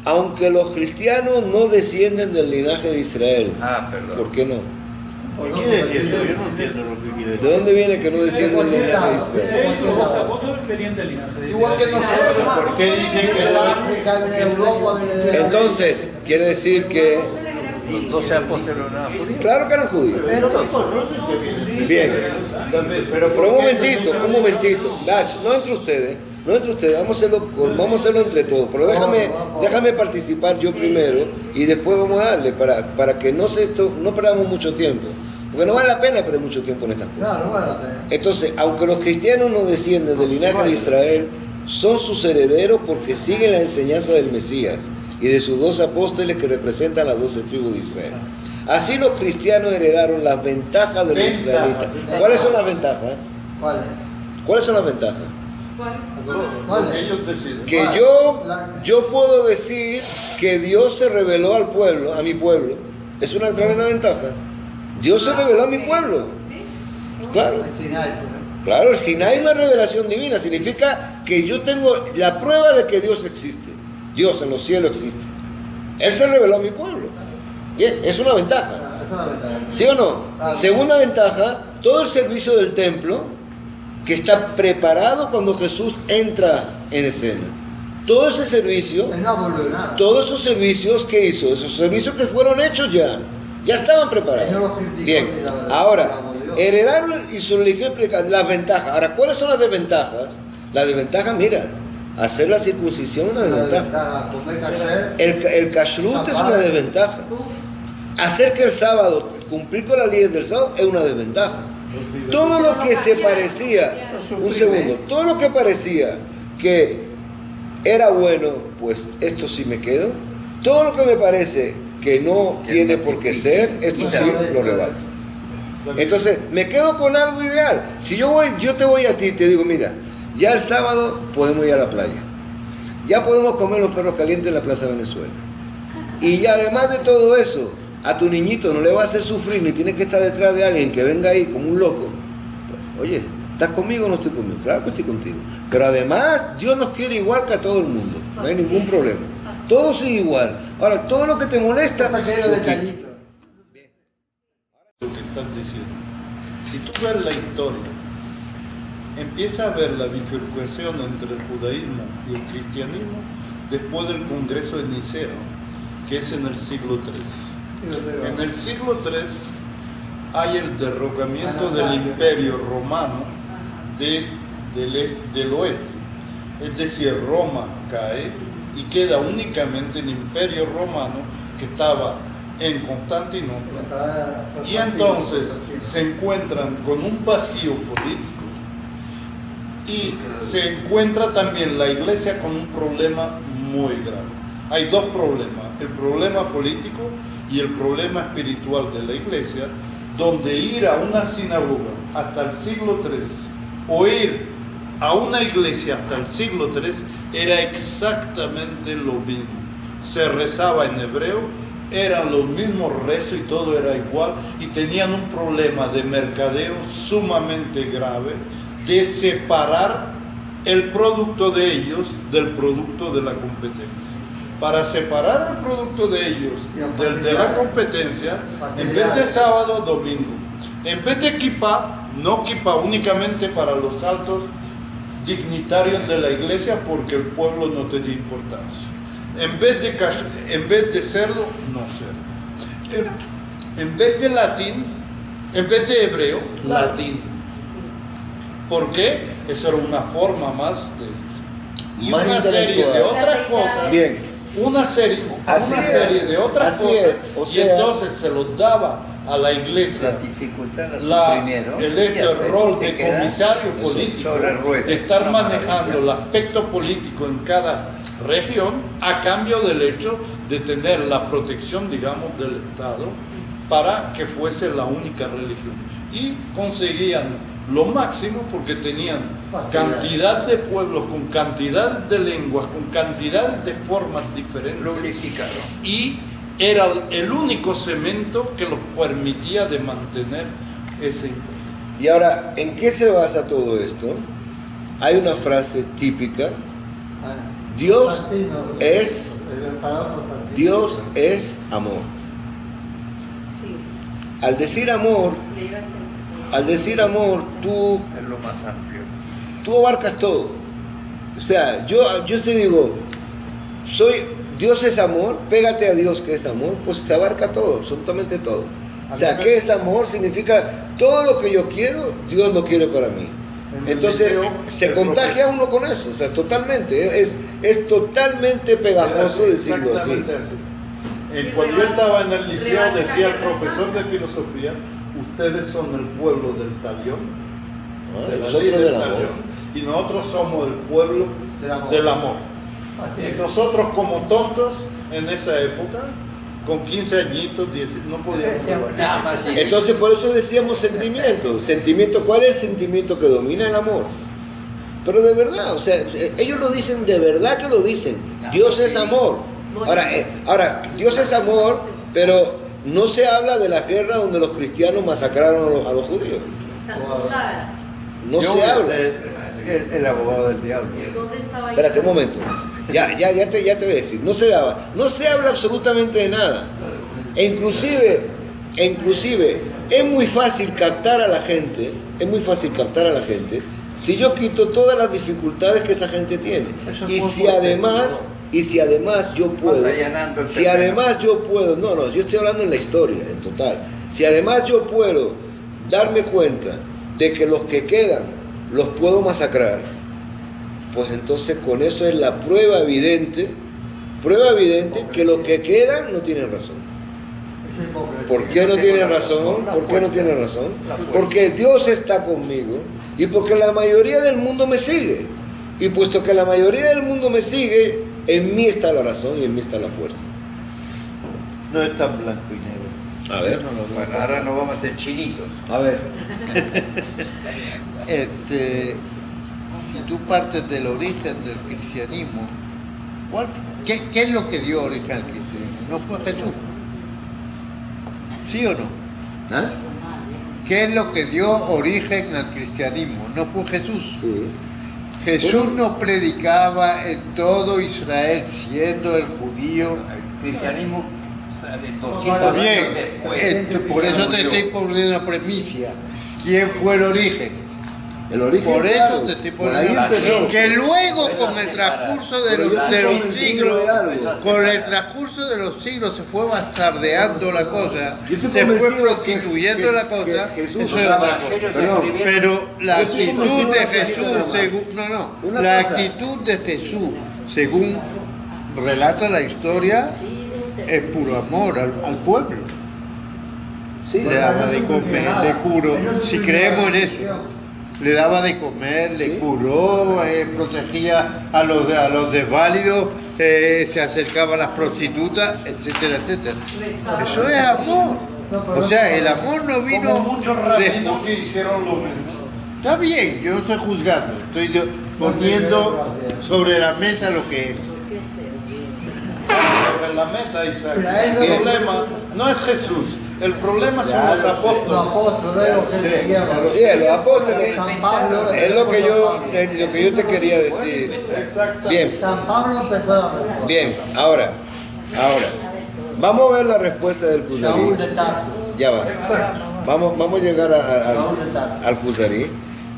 aunque los cristianos no descienden del linaje de Israel.
Ah, perdón.
¿Por qué no?
¿Qué quiere decir eso? Yo no entiendo lo que quiere decir.
¿De dónde viene que no descienden del linaje de Israel?
Los apóstoles venían del linaje de
Igual que nosotros.
¿Por qué dicen que
Entonces, quiere decir que...
Los 12 apóstoles no eran judíos.
Claro que eran judíos. Bien.
Pero
Pero un momentito. Dash, no entre ustedes. Vamos a hacerlo entre todos. Pero déjame participar yo primero y después vamos a darle para que no perdamos mucho tiempo. Porque no vale la pena perder mucho tiempo en estas cosas.
Claro, vale la pena.
Entonces, aunque los cristianos no descienden del linaje de Israel, son sus herederos porque siguen la enseñanza del Mesías y de sus 12 apóstoles que representan las 12 tribus de Israel. Así los cristianos heredaron las ventajas de los israelitas. ¿Cuáles son las ventajas? ¿Cuáles son las ventajas?
lo que ellos deciden.
Que yo puedo decir que Dios se reveló al pueblo, a mi pueblo. Es una tremenda ventaja. Dios se reveló a mi pueblo. Claro. Claro, el Sinaí es una revelación divina. Significa que yo tengo la prueba de que Dios existe. Dios en los cielos existe. Él se reveló a mi pueblo. Bien, es una ventaja. ¿Sí o no? Segunda ventaja, todo el servicio del templo que está preparado cuando Jesús entra en escena. Todo ese servicio, todos esos servicios que hizo, esos servicios que fueron hechos ya estaban preparados. Bien, ahora, heredaron y su religión las ventajas. Ahora, ¿cuáles son las desventajas? Las desventajas, mira, hacer la circuncisión es una desventaja. El kashrut es una desventaja. Hacer que el sábado, cumplir con las leyes del sábado es una desventaja. Todo lo que se parecía, todo lo que parecía que era bueno, pues esto sí me quedo. Todo lo que me parece que no tiene por qué ser, esto sí lo rebato. Entonces, me quedo con algo ideal. Si yo te voy a ti y te digo, mira, ya el sábado podemos ir a la playa. Ya podemos comer los perros calientes en la Plaza Venezuela. Y ya además de todo eso, a tu niñito no le va a hacer sufrir ni tiene que estar detrás de alguien que venga ahí como un loco. Oye, ¿Estás conmigo o no estoy conmigo? Claro que estoy contigo. Pero además, Dios nos quiere igual que a todo el mundo. No hay ningún problema. Todos son igual. Ahora, todo lo que te molesta,
Pequeño
lo
detallito.
quito.
Lo que estás diciendo. Si tú ves la historia, empieza a ver la bifurcación entre el judaísmo y el cristianismo después del Congreso de Nicea, que es en el siglo III. En el siglo III hay el derrocamiento del imperio romano del oeste. Es decir, Roma cae y queda únicamente el imperio romano que estaba en Constantinopla. Y entonces se encuentran con un vacío político y se encuentra también la iglesia con un problema muy grave. Hay dos problemas, el problema político y el problema espiritual de la iglesia, donde ir a una sinagoga hasta el siglo III o ir a una iglesia hasta el siglo III era exactamente lo mismo. Se rezaba en hebreo, eran los mismos rezos y todo era igual, y tenían un problema de mercadeo sumamente grave, de separar el producto de ellos del producto de la competencia. Para separar el producto de ellos del de la competencia, en vez de sábado, domingo. En vez de kippah, no kippah únicamente para los altos dignitarios de la iglesia, porque el pueblo no tenía importancia. En vez de cerdo, no cerdo. En vez de latín, en vez de hebreo, latín. ¿Por qué? Eso era una forma más de... Y
Más
una serie de
intelectual.
otras cosas.
Bien.
Una serie de otras
Así
cosas.
es, o
Y
sea,
entonces se los daba a la iglesia.
La dificultad la primero.
El rol de comisario político,
sobre ruedas.
de estar manejando el aspecto político en cada región, a cambio del hecho de tener la protección, digamos, del Estado, para que fuese la única religión. Y conseguían lo máximo porque tenían cantidad de pueblos, con cantidad de lenguas, con cantidad de formas diferentes.
Lo unificaron.
Y era el único cemento que los permitía de mantener ese imperio.
Y ahora, ¿en qué se basa todo esto? Hay una frase típica: Dios es amor.
Sí.
Al decir amor, tú
Es lo más amplio.
abarcas todo. O sea, yo te digo, Dios es amor, pégate a Dios que es amor, pues se abarca todo, absolutamente todo. O sea, ¿qué es amor? Significa todo lo que yo quiero, Dios lo quiere para mí. Entonces se contagia uno con eso, o sea, totalmente. Es totalmente pegajoso decirlo así.
Exactamente así. Cuando yo estaba en el liceo, decía el profesor de filosofía: ustedes son el pueblo del talión, de la ley del talión, y nosotros somos el pueblo del amor. Y nosotros, como tontos en esa época, con 15 añitos, 10, no podíamos
Nada más.
Entonces por eso decíamos sentimiento. Sentimiento, ¿cuál es el sentimiento que domina el amor? Pero de verdad, o sea, ellos lo dicen, de verdad que lo dicen. Dios es amor. Ahora, Dios es amor, pero no se habla de la guerra donde los cristianos masacraron a los judíos.
Las cruzadas.
No se habla.
El abogado del diablo.
¿Dónde estaba ahí?
Espérate un momento. Ya te voy a decir. No se habla absolutamente de nada. E inclusive, es muy fácil captar a la gente. Si yo quito todas las dificultades que esa gente tiene. Y si además yo puedo. No, yo estoy hablando en la historia, en total. Si además yo puedo darme cuenta de que los que quedan los puedo masacrar, pues entonces con eso es la prueba evidente que los que quedan no tienen razón. ¿Por qué no tienen razón? Porque Dios está conmigo y porque la mayoría del mundo me sigue. Y puesto que la mayoría del mundo me sigue, en mí está la razón y en mí está la fuerza.
No es tan blanco y negro.
A ver.
Bueno, ahora nos vamos a hacer chinitos.
A ver.
Si tú partes del origen del cristianismo, ¿qué es lo que dio origen al cristianismo? ¿No fue Jesús? ¿Sí o no?
¿Ah?
¿Qué es lo que dio origen al cristianismo? No fue Jesús.
Sí.
Jesús no predicaba en todo Israel, siendo el judío.
El cristianismo sale
Está
200
bien,
años después.
por eso te estoy poniendo una premisa. ¿Quién fue el origen?
El origen.
Por eso
claro,
te estoy
por ahí
poniendo
empezó.
que luego con el transcurso de los siglos,
de algo.
con el transcurso de los siglos se fue bastardeando la cosa,
Yo estoy
se fue
convencido
prostituyendo
que
la cosa,
Jesús-
eso es otra cosa.
Perdón.
Pero la
Yo estoy
actitud
convencido
de
de que
Jesús,
nada más.
según,
Una
la
cosa.
actitud de Jesús, según relata la historia, es puro amor al pueblo.
Sí,
Le daba de comer, le curó, si creemos en eso. Le daba de comer, le curó, protegía a los desválidos, se acercaba a las prostitutas, etcétera, etcétera. Eso es amor. O sea, el amor no vino
Como muchos rabinos que hicieron lo mismo.
Está bien, yo no estoy juzgando, estoy poniendo sobre la mesa lo que es.
Sobre la meta, Isaac. El problema no es Jesús, el problema son los apóstoles.
Sí, los apóstoles. Es lo que yo te quería decir.
Exacto.
Bien,
San Pablo empezó a reforma.
bien. Ahora. Vamos a ver la respuesta del Kuzarí.
Saúl de Tarso.
Ya va. Vamos a llegar al Kuzarí.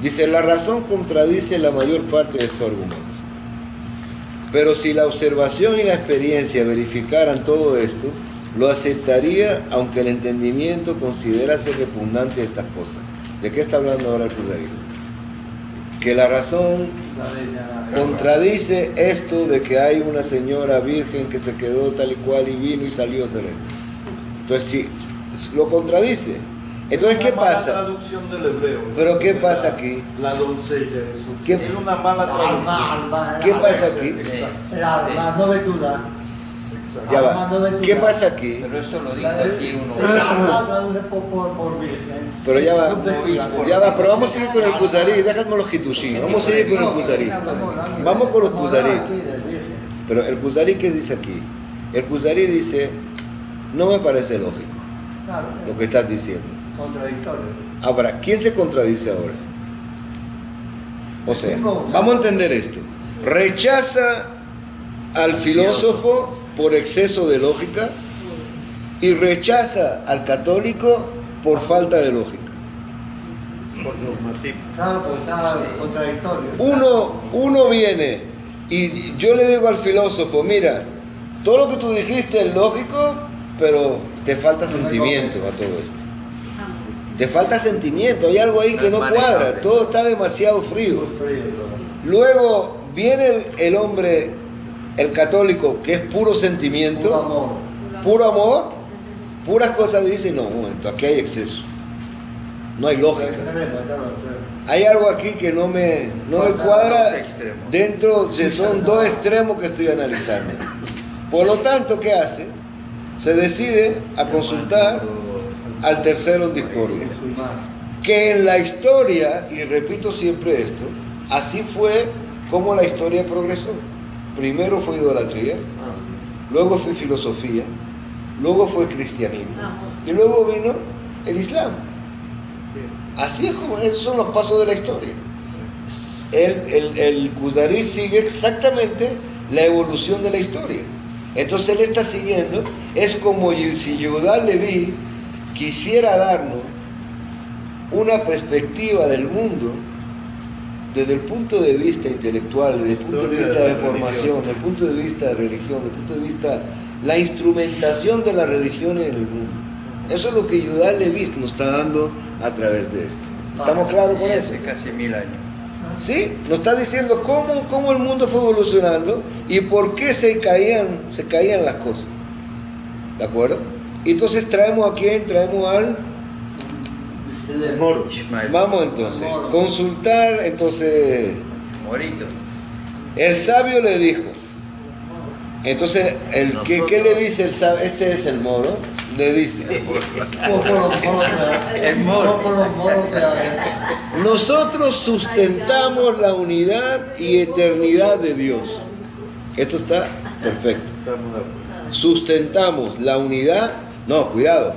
Dice, la razón contradice la mayor parte de estos argumentos. Pero si la observación y la experiencia verificaran todo esto, lo aceptaría aunque el entendimiento considerase repugnante estas cosas. ¿De qué está hablando ahora el Kuzarí? Que la razón contradice esto de que hay una señora virgen que se quedó tal y cual y vino y salió de él. Entonces, si lo contradice, entonces, ¿qué
Una mala
pasa?
traducción del hebreo.
¿Pero qué pasa aquí?
La doncella, eso.
¿Qué-
Es una mala traducción.
Alma,
¿Qué pasa aquí?
el alma no de Judá.
Ya va. ¿Qué pasa aquí?
Pero eso lo dijo aquí
El
uno.
alma traduce por virgen.
Pero ya va, pero vamos a seguir con el Kuzarí, déjame los Kitushí, vamos a seguir con el Kuzarí. Vamos con los Kuzarí. Pero el Kuzarí, ¿qué dice aquí? El Kuzarí dice, no me parece lógico
Claro,
lo que estás diciendo.
contradictorio.
Ahora, ¿quién se contradice ahora? O sea, vamos a entender esto. Rechaza al filósofo por exceso de lógica y rechaza al católico por falta de lógica.
Claro, porque está contradictorio.
Uno viene y yo le digo al filósofo, mira, todo lo que tú dijiste es lógico, pero te falta sentimiento a todo esto. Te falta sentimiento, hay algo ahí que no cuadra, todo está demasiado frío. Luego viene el hombre, el católico, que es puro sentimiento, puro amor, puras cosas, dice, no, un momento, aquí hay exceso, no hay lógica. Hay algo aquí que no me cuadra dentro, son dos extremos que estoy analizando. Por lo tanto, ¿qué hace? Se decide a consultar al tercero en discordia. Que en la historia, y repito siempre esto, así fue como la historia progresó. Primero fue idolatría, luego fue filosofía, luego fue cristianismo, y luego vino el Islam. Así es como esos son los pasos de la historia. El Kuzarí sigue exactamente la evolución de la historia. Entonces él está siguiendo, es como si Yehuda Leví quisiera darnos una perspectiva del mundo desde el punto de vista intelectual, desde el punto de vista de formación, desde el punto de vista de religión, desde el punto de vista la instrumentación de las religiones en el mundo. Eso es lo que Yehuda Leví nos está dando a través de esto. ¿Estamos claros con eso?
Hace casi 1000 años.
Sí, nos está diciendo cómo el mundo fue evolucionando y por qué se caían las cosas. ¿De acuerdo? Y entonces traemos a quién, traemos al...
Ismael.
Vamos entonces, consultar, entonces,
Morito.
el sabio le dijo, entonces, ¿qué le dice el sabio? Este es el moro, le dice,
El moro.
nosotros sustentamos la unidad y eternidad de Dios. Esto está perfecto. Sustentamos la unidad, no, cuidado,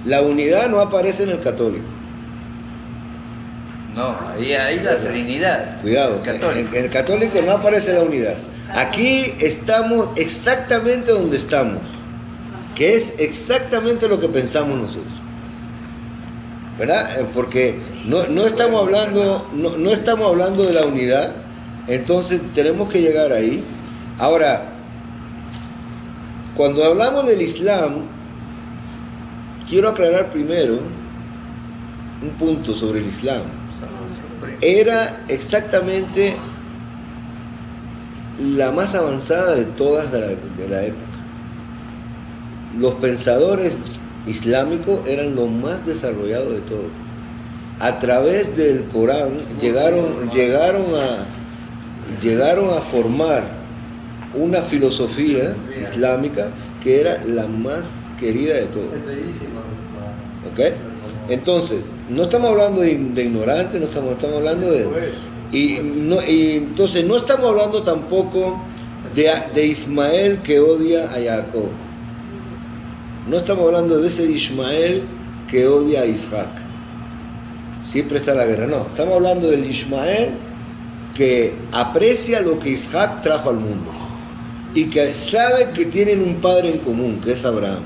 La unidad no aparece en el católico.
No, ahí la Trinidad.
Cuidado,
Católico.
en el católico no aparece la unidad. Aquí estamos exactamente donde estamos, que es exactamente lo que pensamos nosotros. ¿Verdad? Porque no estamos hablando, no estamos hablando de la unidad, entonces tenemos que llegar ahí. Ahora, cuando hablamos del Islam, quiero aclarar primero un punto sobre el Islam. Era exactamente la más avanzada de todas de la época. Los pensadores islámicos eran los más desarrollados de todos. A través del Corán llegaron a formar una filosofía islámica que era la más querida de todos. ¿Ok? Entonces, no estamos hablando de ignorantes, no estamos hablando de... Entonces, no estamos hablando tampoco de Ismael que odia a Jacob. No estamos hablando de ese Ismael que odia a Isaac. Siempre está la guerra. No, estamos hablando del Ismael que aprecia lo que Isaac trajo al mundo y que sabe que tienen un padre en común, que es Abraham.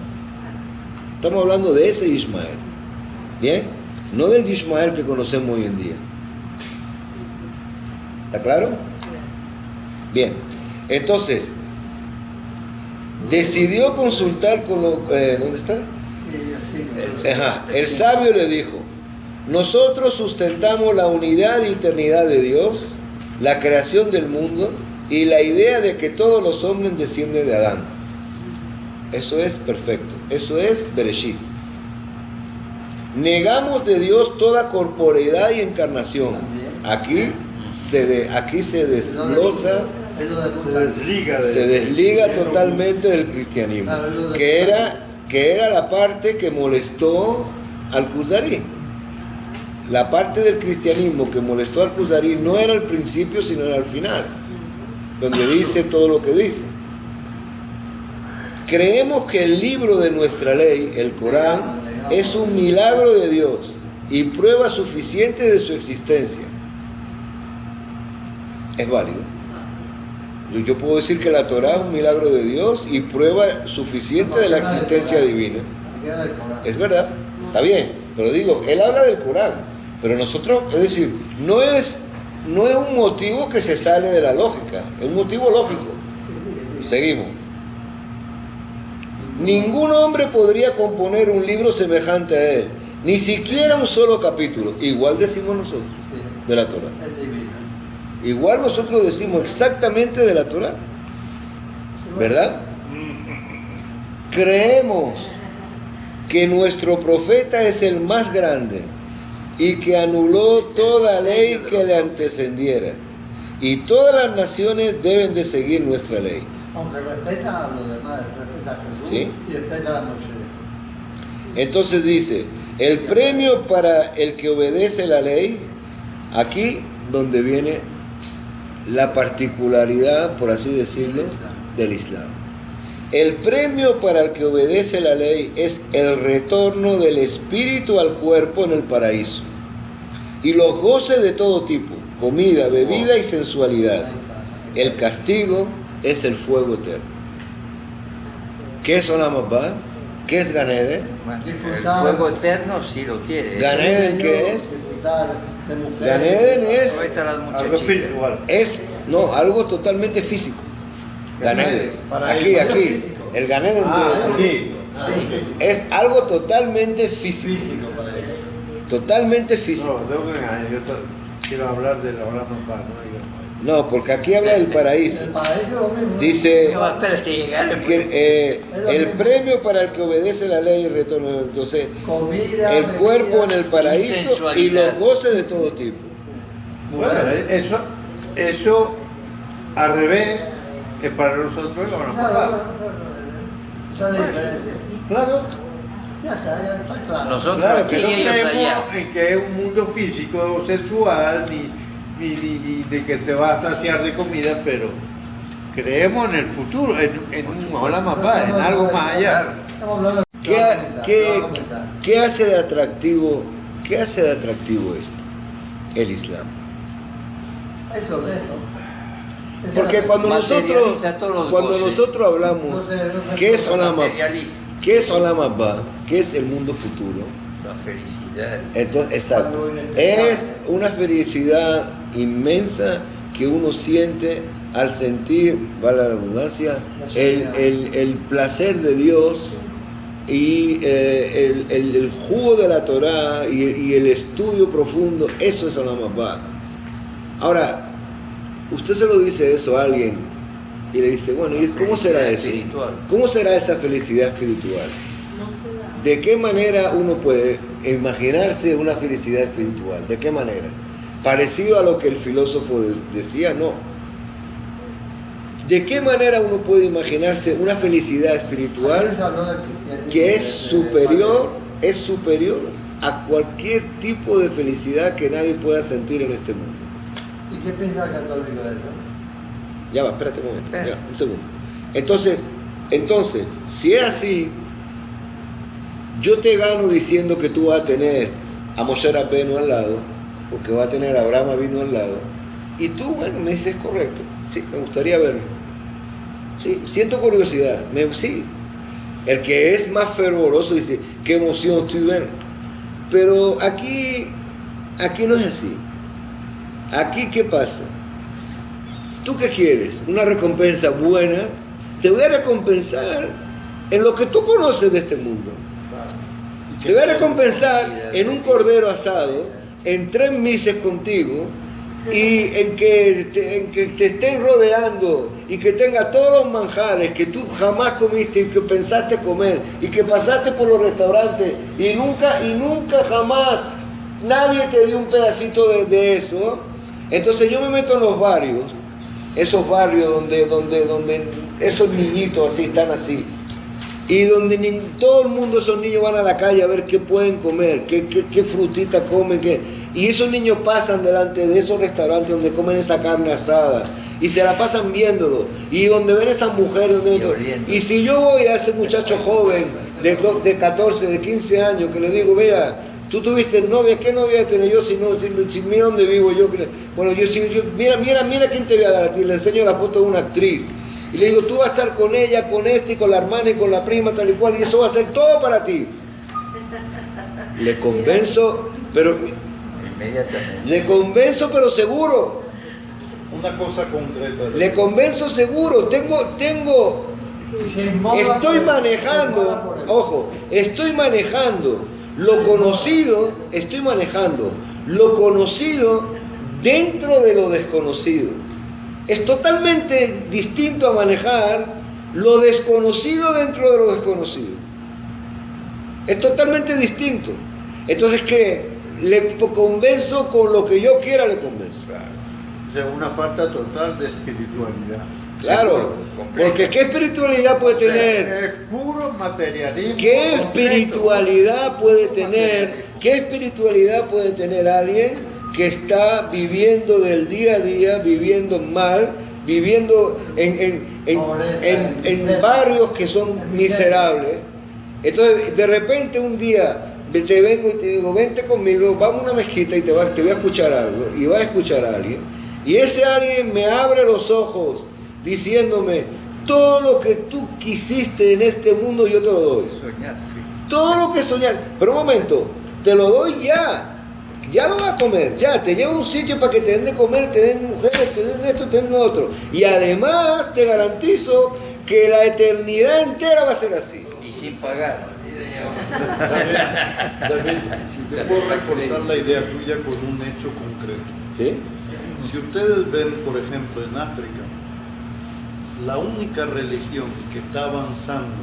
Estamos hablando de ese Ismael. ¿Bien? No del Ismael que conocemos hoy en día. ¿Está claro? Bien. Entonces, decidió consultar con los... ¿dónde está? Ajá. El sabio le dijo, nosotros sustentamos la unidad y eternidad de Dios, la creación del mundo y la idea de que todos los hombres descienden de Adán. Eso es perfecto. Eso es Bereshit. Negamos de Dios toda corporeidad y encarnación. Aquí se desglosa, se desliga totalmente del cristianismo, que era la parte que molestó al Kuzari. La parte del cristianismo que molestó al Kuzari no era al principio, sino era al final, donde dice todo lo que dice. Creemos que el libro de nuestra ley, el Corán, es un milagro de Dios y prueba suficiente de su existencia. Es válido. Yo puedo decir que la Torá es un milagro de Dios y prueba suficiente de la existencia divina. Es verdad, está bien, pero digo, él habla del Corán, pero nosotros, es decir, no es un motivo que se sale de la lógica, es un motivo lógico. Seguimos. Ningún hombre podría componer un libro semejante a él, ni siquiera un solo capítulo. Igual decimos nosotros de la Torá. Igual nosotros decimos exactamente de la Torá, ¿verdad? Creemos que nuestro profeta es el más grande y que anuló toda ley que le antecediera, y todas las naciones deben de seguir nuestra ley.
Aunque respeta a los demás, respeta a Jesús,
¿sí?
Y respeta a Moisés.
Entonces dice, el premio para el que obedece la ley, aquí donde viene la particularidad, por así decirlo, del Islam. El premio para el que obedece la ley es el retorno del espíritu al cuerpo en el paraíso y los goces de todo tipo, comida, bebida y sensualidad. El castigo es el fuego eterno. ¿Qué es Olam Haba? ¿Qué es Gan Eden?
Bueno, el fuego eterno sí lo quiere.
Gan Eden, ¿qué es?
Disfrutar de mujeres.
Gan Eden es
Aprovecha a las
Algo
muchachitas.
espiritual.
no, algo totalmente físico. Gan Eden. Aquí. El Gan Eden
Aquí.
es algo totalmente físico.
Físico para él.
Totalmente físico.
No, yo quiero hablar de la Olam Haba, ¿no?
No, porque aquí habla del paraíso.
El paraíso es lo mismo.
Dice
No, espérate, llegar el
que el premio para el que obedece la ley y retorno. Entonces,
Comida,
el cuerpo en el paraíso y
sensualidad.
los goces de todo tipo.
Bueno, eso al revés es para nosotros la Olam
Claro,
Haba.
eso es diferente.
Claro.
Ya está claro.
Nosotros
Claro,
aquí
que no
y ellos allá.
creemos en que es un mundo físico, sexual, ni de que te va a saciar de comida, pero creemos en el futuro, en un Olam Haba, en algo más allá.
Estamos hablando
¿Qué hace de atractivo esto? El Islam.
Eso.
Porque cuando nosotros hablamos, ¿qué es Olam Haba? ¿Qué es Olam Haba? ¿Qué es el mundo futuro?
La felicidad.
Entonces, exacto. Es una felicidad inmensa que uno siente al sentir, vale la redundancia, el placer de Dios y el jugo de la Torá y el estudio profundo. Eso es Olam Haba. Ahora, usted se lo dice eso a alguien y le dice, bueno, ¿y cómo será eso? ¿Cómo será esa felicidad espiritual? ¿De qué manera uno puede imaginarse una felicidad espiritual? ¿De qué manera? ¿Parecido a lo que el filósofo decía? No. ¿De qué manera uno puede imaginarse una felicidad espiritual que es superior a cualquier tipo de felicidad que nadie pueda sentir en este mundo?
¿Y qué piensa el católico de eso?
Ya va, espérate un momento, ya, un segundo. Entonces, si es así, yo te gano diciendo que tú vas a tener a Moshe Rabbeinu al lado, o que vas a tener a Abraham Avinu al lado, y tú, bueno, me dices correcto, sí, me gustaría verlo. Sí, siento curiosidad, sí. El que es más fervoroso dice, qué emoción estoy viendo. Pero aquí no es así. Aquí, ¿qué pasa? ¿Tú qué quieres? ¿Una recompensa buena? Te voy a recompensar en lo que tú conoces de este mundo. Te voy a recompensar en un cordero asado, en 3 mises contigo, y en que te estén rodeando y que tenga todos los manjares que tú jamás comiste y que pensaste comer y que pasaste por los restaurantes y nunca jamás nadie te dio un pedacito de eso. Entonces yo me meto en los barrios, esos barrios donde esos niñitos así están así, y donde todo el mundo, esos niños van a la calle a ver qué pueden comer, qué frutita comen, y esos niños pasan delante de esos restaurantes donde comen esa carne asada y se la pasan viéndolo, y donde ven esas mujeres, y si yo voy a ese muchacho joven de 14, de 15 años, que le digo, mira, tú tuviste novia, ¿qué novia tenés yo si mira dónde vivo yo? Bueno, mira quién te voy a dar a ti, le enseño la foto de una actriz. Y le digo, tú vas a estar con ella, con este, y con la hermana y con la prima, tal y cual, y eso va a ser todo para ti. Le convenzo, pero...
Inmediatamente.
Le convenzo, pero seguro.
Una cosa concreta.
Le convenzo seguro. Estoy manejando, ojo, estoy manejando lo conocido dentro de lo desconocido. Es totalmente distinto a manejar lo desconocido dentro de lo desconocido. Es totalmente distinto. Entonces, ¿qué? Le convenzo con lo que yo quiera, le convenzo.
O sea, una falta total de espiritualidad.
Claro, porque ¿qué espiritualidad puede tener?
Es puro materialismo.
¿Qué espiritualidad puede tener alguien que está viviendo del día a día, viviendo mal, viviendo en barrios que son miserables? Entonces, de repente un día te vengo y te digo, vente conmigo, vamos a una mezquita y te voy a escuchar algo, y vas a escuchar a alguien, y ese alguien me abre los ojos diciéndome, todo lo que tú quisiste en este mundo yo te lo doy.
Soñaste.
Todo lo que soñaste. Pero un momento, te lo doy ya. Ya lo vas a comer, ya. Te llevo a un sitio para que te den de comer, te den mujeres, te den esto, te den lo otro. Y además te garantizo que la eternidad entera va a ser así.
Y sin pagar.
David, yo puedo reforzar la idea tuya con un hecho concreto.
¿Sí?
Si ustedes ven, por ejemplo, en África, la única religión que está avanzando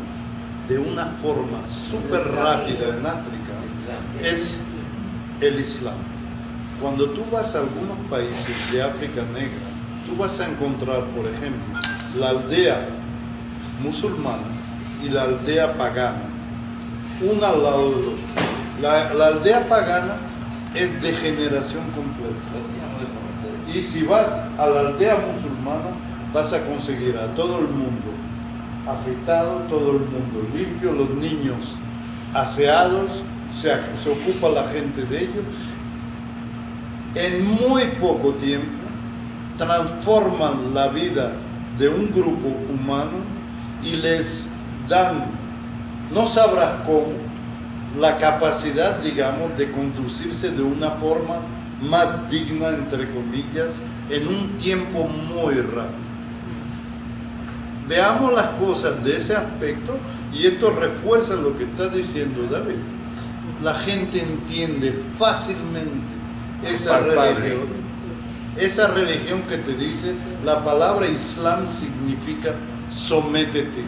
de una forma súper rápida en África es el Islam. Cuando tú vas a algunos países de África Negra, tú vas a encontrar, por ejemplo, la aldea musulmana y la aldea pagana, una al lado del otro. La aldea pagana es de generación completa. Y si vas a la aldea musulmana, vas a conseguir a todo el mundo afeitado, todo el mundo limpio, los niños aseados, se ocupa la gente de ellos. En muy poco tiempo transforman la vida de un grupo humano y les dan, no sabrás cómo, la capacidad, digamos, de conducirse de una forma más digna, entre comillas, en un tiempo muy rápido. Veamos las cosas de ese aspecto y esto refuerza lo que está diciendo David. La gente entiende fácilmente esa religión que te dice, la palabra Islam significa sométete,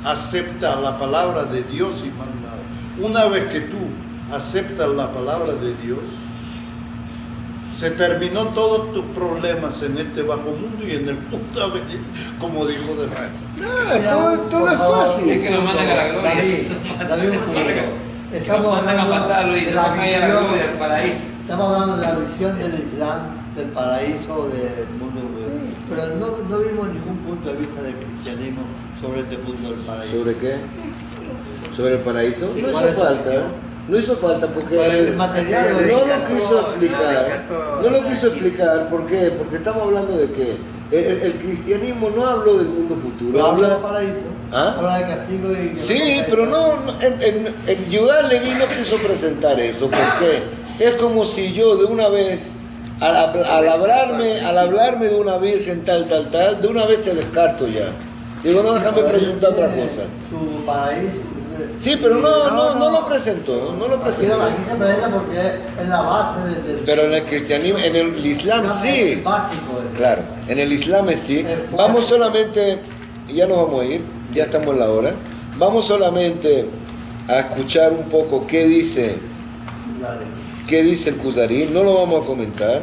acepta la palabra de Dios y más nada. Una vez que tú aceptas la palabra de Dios, se terminó todos tus problemas en este bajo mundo y en el mundo a venir, como dijo de Rey.
Todo es fácil.
Es que nos mandan a la gloria.
David, un punto. Estamos
Mandan a matarlo y
de
se
la
van a ir a la
visión,
gloria del paraíso.
estamos hablando de la visión del Islam, del paraíso, del mundo. Pero no vimos ningún punto de vista del cristianismo sobre este mundo del paraíso.
¿Sobre qué? ¿Sobre el paraíso?
Sí,
No
¿cuál es
hizo
tu
falta.
visión?
No hizo falta porque
El material
no lo quiso explicar. No lo quiso explicar. ¿Por qué? Porque estamos hablando de que el cristianismo no habló del mundo futuro.
Pero habla del paraíso,
¿Ah?
habla de castigo y...
Sí, pero no, en Judá Leví no quiso presentar eso, porque es como si yo de una vez, al hablarme de una virgen tal, de una vez te descarto ya. Digo, no, déjame presentar otra cosa.
Su paraíso.
Sí, pero no lo presentó, no lo
Aquí
presentó.
se presenta porque es la base del...
Pero en el cristianismo, en el Islam sí.
Es básico.
Claro, en el Islam es sí. Vamos solamente, ya nos vamos a ir, ya estamos en la hora. Vamos solamente a escuchar un poco qué dice el Kuzari. No lo vamos a comentar.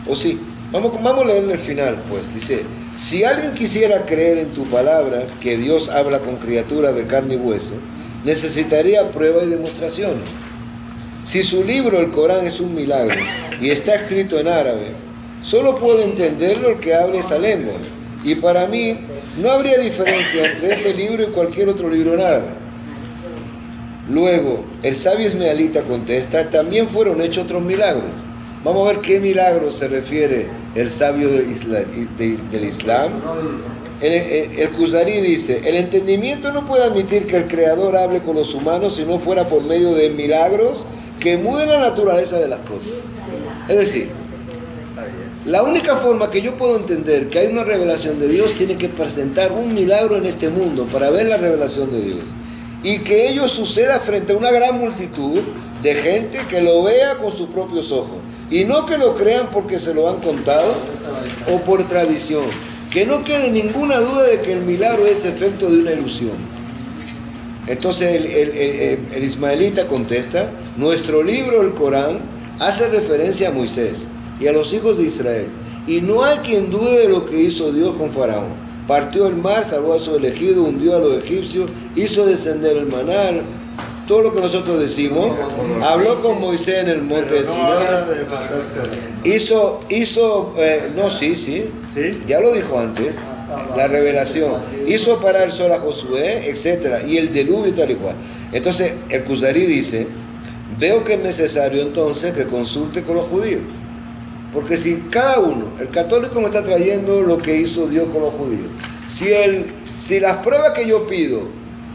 ¿O sí? Vamos a leer el final, pues. Dice, si alguien quisiera creer en tu palabra, que Dios habla con criaturas de carne y hueso, necesitaría prueba y demostración. Si su libro, el Corán, es un milagro y está escrito en árabe, solo puedo entenderlo el que hable esa lengua. Y para mí, no habría diferencia entre ese libro y cualquier otro libro en árabe. Luego, el sabio ismaelita contesta, también fueron hechos otros milagros. Vamos a ver qué milagros se refiere el sabio del Islam. El Kuzari dice, el entendimiento no puede admitir que el Creador hable con los humanos si no fuera por medio de milagros que muden la naturaleza de las cosas. Es decir, la única forma que yo puedo entender que hay una revelación de Dios tiene que presentar un milagro en este mundo para ver la revelación de Dios. Y que ello suceda frente a una gran multitud de gente que lo vea con sus propios ojos. Y no que lo crean porque se lo han contado o por tradición. Que no quede ninguna duda de que el milagro es efecto de una ilusión. Entonces el ismaelita contesta, nuestro libro, el Corán, hace referencia a Moisés y a los hijos de Israel. Y no hay quien dude de lo que hizo Dios con Faraón. Partió el mar, salvó a su elegido, hundió a los egipcios, hizo descender el maná, todo lo que nosotros decimos. Habló con Moisés en el monte de Sinaí. Sí, ya lo dijo antes, la revelación. Hizo parar el sol a Josué, etc. Y el diluvio tal y cual. Entonces, el Kuzari dice, veo que es necesario entonces que consulte con los judíos. Porque si cada uno, el católico me está trayendo lo que hizo Dios con los judíos. Si las pruebas que yo pido,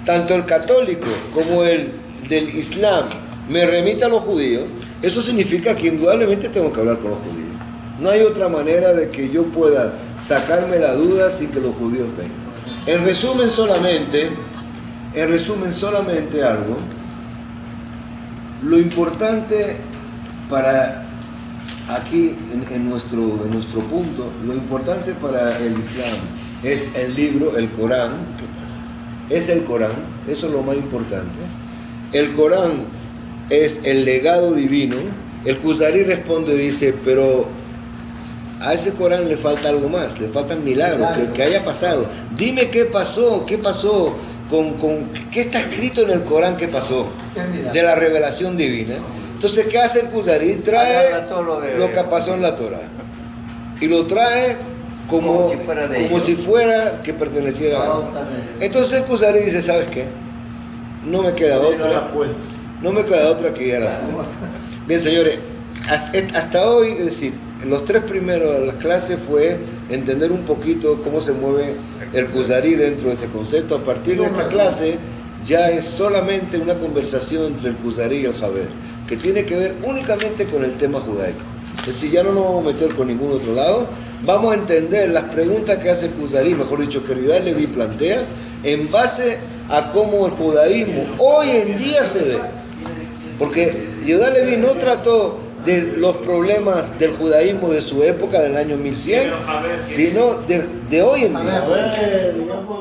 tanto el católico como el del Islam, me remite a los judíos, eso significa que indudablemente tengo que hablar con los judíos. No hay otra manera de que yo pueda sacarme la duda sin que los judíos vengan. En resumen solamente algo, lo importante para aquí en nuestro punto, lo importante para el Islam es el libro, el Corán, es el Corán, eso es lo más importante. El Corán es el legado divino. El Kuzari responde, dice, pero a ese Corán le falta algo más, le faltan milagros, que haya pasado. Dime qué pasó con qué está escrito en el Corán, qué pasó de la revelación divina. Entonces, ¿qué hace el Kuzari? Trae lo que pasó en la Torah y lo trae como si fuera que perteneciera a algo. Entonces el Kuzari dice, ¿sabes qué? no me queda
Ir a la
otra.
fuente.
No me queda otra que ir a la fuente. Bien, señores, hasta hoy, es decir, en los 3 primeros de las clases fue entender un poquito cómo se mueve el Kuzdarí dentro de este concepto. A partir de esta clase ya es solamente una conversación entre el Kuzdarí y el Haber, que tiene que ver únicamente con el tema judaico. Es decir, ya no nos vamos a meter con ningún otro lado. Vamos a entender las preguntas que hace el Kuzdarí, mejor dicho, que Yehuda Leví plantea, en base a cómo el judaísmo hoy en día se ve. Porque Yehuda Leví no trató de los problemas del judaísmo de su época, del año 1100, sino de hoy en día.
A ver, digamos,